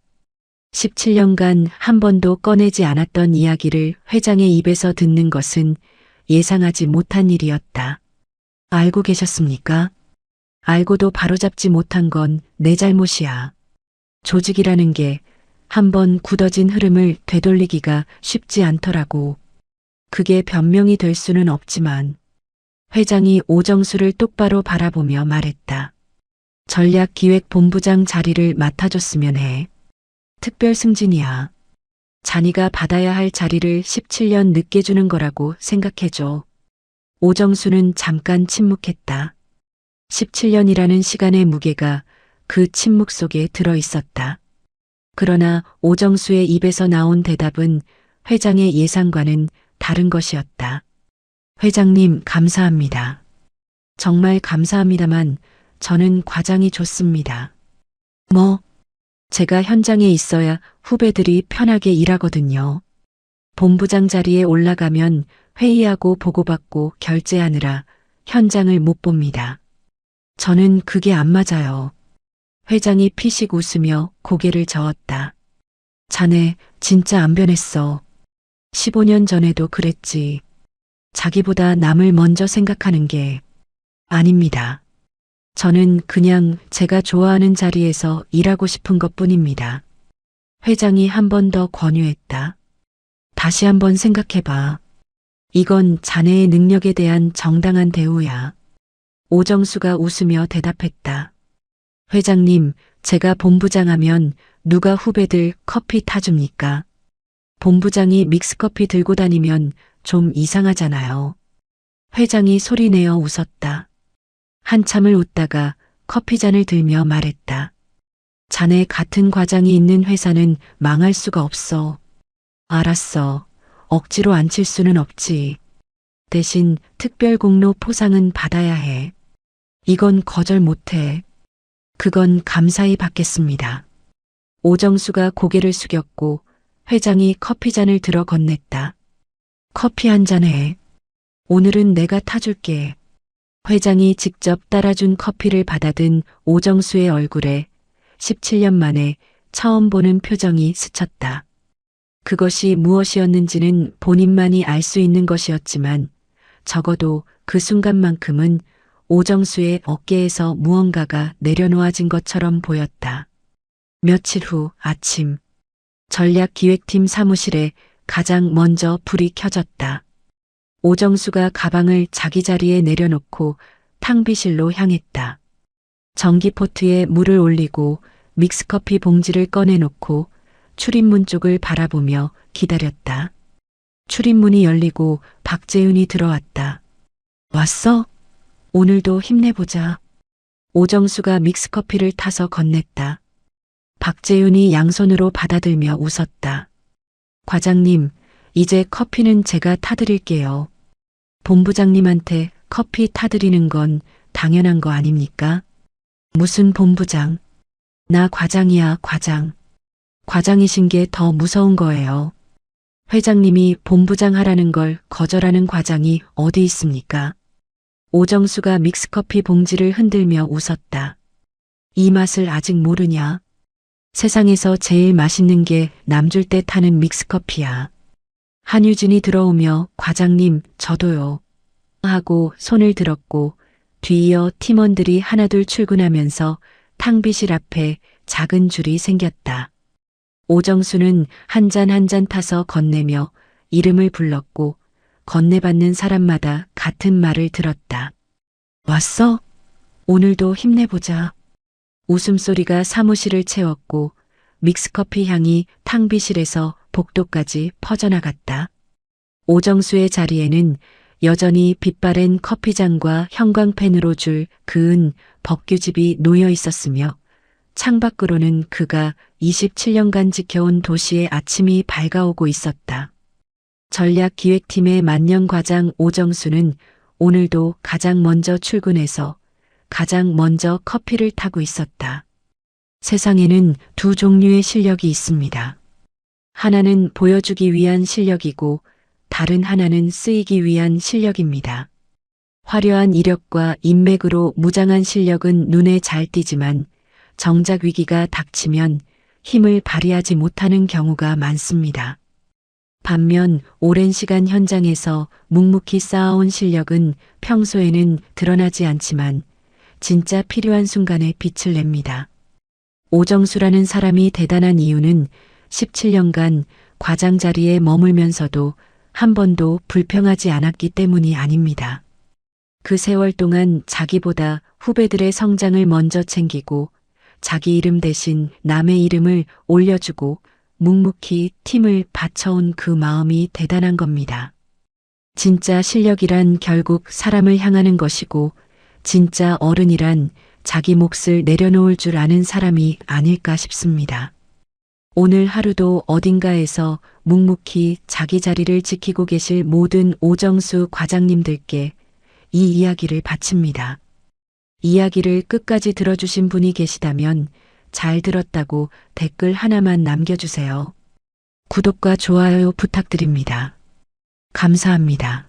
17년간 한 번도 꺼내지 않았던 이야기를 회장의 입에서 듣는 것은 예상하지 못한 일이었다. 알고 계셨습니까? 알고도 바로잡지 못한 건 내 잘못이야. 조직이라는 게 한 번 굳어진 흐름을 되돌리기가 쉽지 않더라고. 그게 변명이 될 수는 없지만 회장이 오정수를 똑바로 바라보며 말했다. 전략기획본부장 자리를 맡아줬으면 해. 특별 승진이야. 자네가 받아야 할 자리를 17년 늦게 주는 거라고 생각해줘. 오정수는 잠깐 침묵했다. 17년이라는 시간의 무게가 그 침묵 속에 들어 있었다. 그러나 오정수의 입에서 나온 대답은 회장의 예상과는 다른 것이었다. 회장님, 감사합니다. 정말 감사합니다만 저는 과장이 좋습니다. 뭐? 제가 현장에 있어야 후배들이 편하게 일하거든요. 본부장 자리에 올라가면 회의하고 보고받고 결제하느라 현장을 못 봅니다. 저는 그게 안 맞아요. 회장이 피식 웃으며 고개를 저었다. 자네 진짜 안 변했어. 15년 전에도 그랬지. 자기보다 남을 먼저 생각하는 게 아닙니다. 저는 그냥 제가 좋아하는 자리에서 일하고 싶은 것뿐입니다. 회장이 한 번 더 권유했다. 다시 한번 생각해봐. 이건 자네의 능력에 대한 정당한 대우야. 오정수가 웃으며 대답했다. 회장님, 제가 본부장 하면 누가 후배들 커피 타줍니까? 본부장이 믹스커피 들고 다니면 좀 이상하잖아요. 회장이 소리내어 웃었다. 한참을 웃다가 커피잔을 들며 말했다. 자네 같은 과장이 있는 회사는 망할 수가 없어. 알았어. 억지로 앉힐 수는 없지. 대신 특별 공로 포상은 받아야 해. 이건 거절 못해. 그건 감사히 받겠습니다. 오정수가 고개를 숙였고 회장이 커피잔을 들어 건넸다. 커피 한 잔 해. 오늘은 내가 타줄게. 회장이 직접 따라준 커피를 받아든 오정수의 얼굴에 17년 만에 처음 보는 표정이 스쳤다. 그것이 무엇이었는지는 본인만이 알 수 있는 것이었지만 적어도 그 순간만큼은 오정수의 어깨에서 무언가가 내려놓아진 것처럼 보였다. 며칠 후 아침, 전략기획팀 사무실에 가장 먼저 불이 켜졌다. 오정수가 가방을 자기 자리에 내려놓고 탕비실로 향했다. 전기포트에 물을 올리고 믹스커피 봉지를 꺼내놓고 출입문 쪽을 바라보며 기다렸다. 출입문이 열리고 박재윤이 들어왔다. 왔어? 오늘도 힘내보자. 오정수가 믹스커피를 타서 건넸다. 박재윤이 양손으로 받아들며 웃었다. 과장님, 이제 커피는 제가 타드릴게요. 본부장님한테 커피 타드리는 건 당연한 거 아닙니까? 무슨 본부장? 나 과장이야, 과장. 과장이신 게 더 무서운 거예요. 회장님이 본부장 하라는 걸 거절하는 과장이 어디 있습니까? 오정수가 믹스커피 봉지를 흔들며 웃었다. 이 맛을 아직 모르냐? 세상에서 제일 맛있는 게 남줄 때 타는 믹스커피야. 한유진이 들어오며 과장님, 저도요. 하고 손을 들었고 뒤이어 팀원들이 하나둘 출근하면서 탕비실 앞에 작은 줄이 생겼다. 오정수는 한 잔 한 잔 타서 건네며 이름을 불렀고 건네받는 사람마다 같은 말을 들었다. 왔어? 오늘도 힘내보자. 웃음소리가 사무실을 채웠고 믹스커피 향이 탕비실에서 복도까지 퍼져나갔다. 오정수의 자리에는 여전히 빛바랜 커피잔과 형광펜으로 줄 그은 법규집이 놓여 있었으며 창밖으로는 그가 27년간 지켜온 도시의 아침이 밝아오고 있었다. 전략기획팀의 만년과장 오정수는 오늘도 가장 먼저 출근해서 가장 먼저 커피를 타고 있었다. 세상에는 두 종류의 실력이 있습니다. 하나는 보여주기 위한 실력이고 다른 하나는 쓰이기 위한 실력입니다. 화려한 이력과 인맥으로 무장한 실력은 눈에 잘 띄지만 정작 위기가 닥치면 힘을 발휘하지 못하는 경우가 많습니다. 반면 오랜 시간 현장에서 묵묵히 쌓아온 실력은 평소에는 드러나지 않지만 진짜 필요한 순간에 빛을 냅니다. 오정수라는 사람이 대단한 이유는 17년간 과장 자리에 머물면서도 한 번도 불평하지 않았기 때문이 아닙니다. 그 세월 동안 자기보다 후배들의 성장을 먼저 챙기고 자기 이름 대신 남의 이름을 올려주고 묵묵히 팀을 바쳐온 그 마음이 대단한 겁니다. 진짜 실력이란 결국 사람을 향하는 것이고 진짜 어른이란 자기 몫을 내려놓을 줄 아는 사람이 아닐까 싶습니다. 오늘 하루도 어딘가에서 묵묵히 자기 자리를 지키고 계실 모든 오정수 과장님들께 이 이야기를 바칩니다. 이야기를 끝까지 들어주신 분이 계시다면 잘 들었다고 댓글 하나만 남겨주세요. 구독과 좋아요 부탁드립니다. 감사합니다.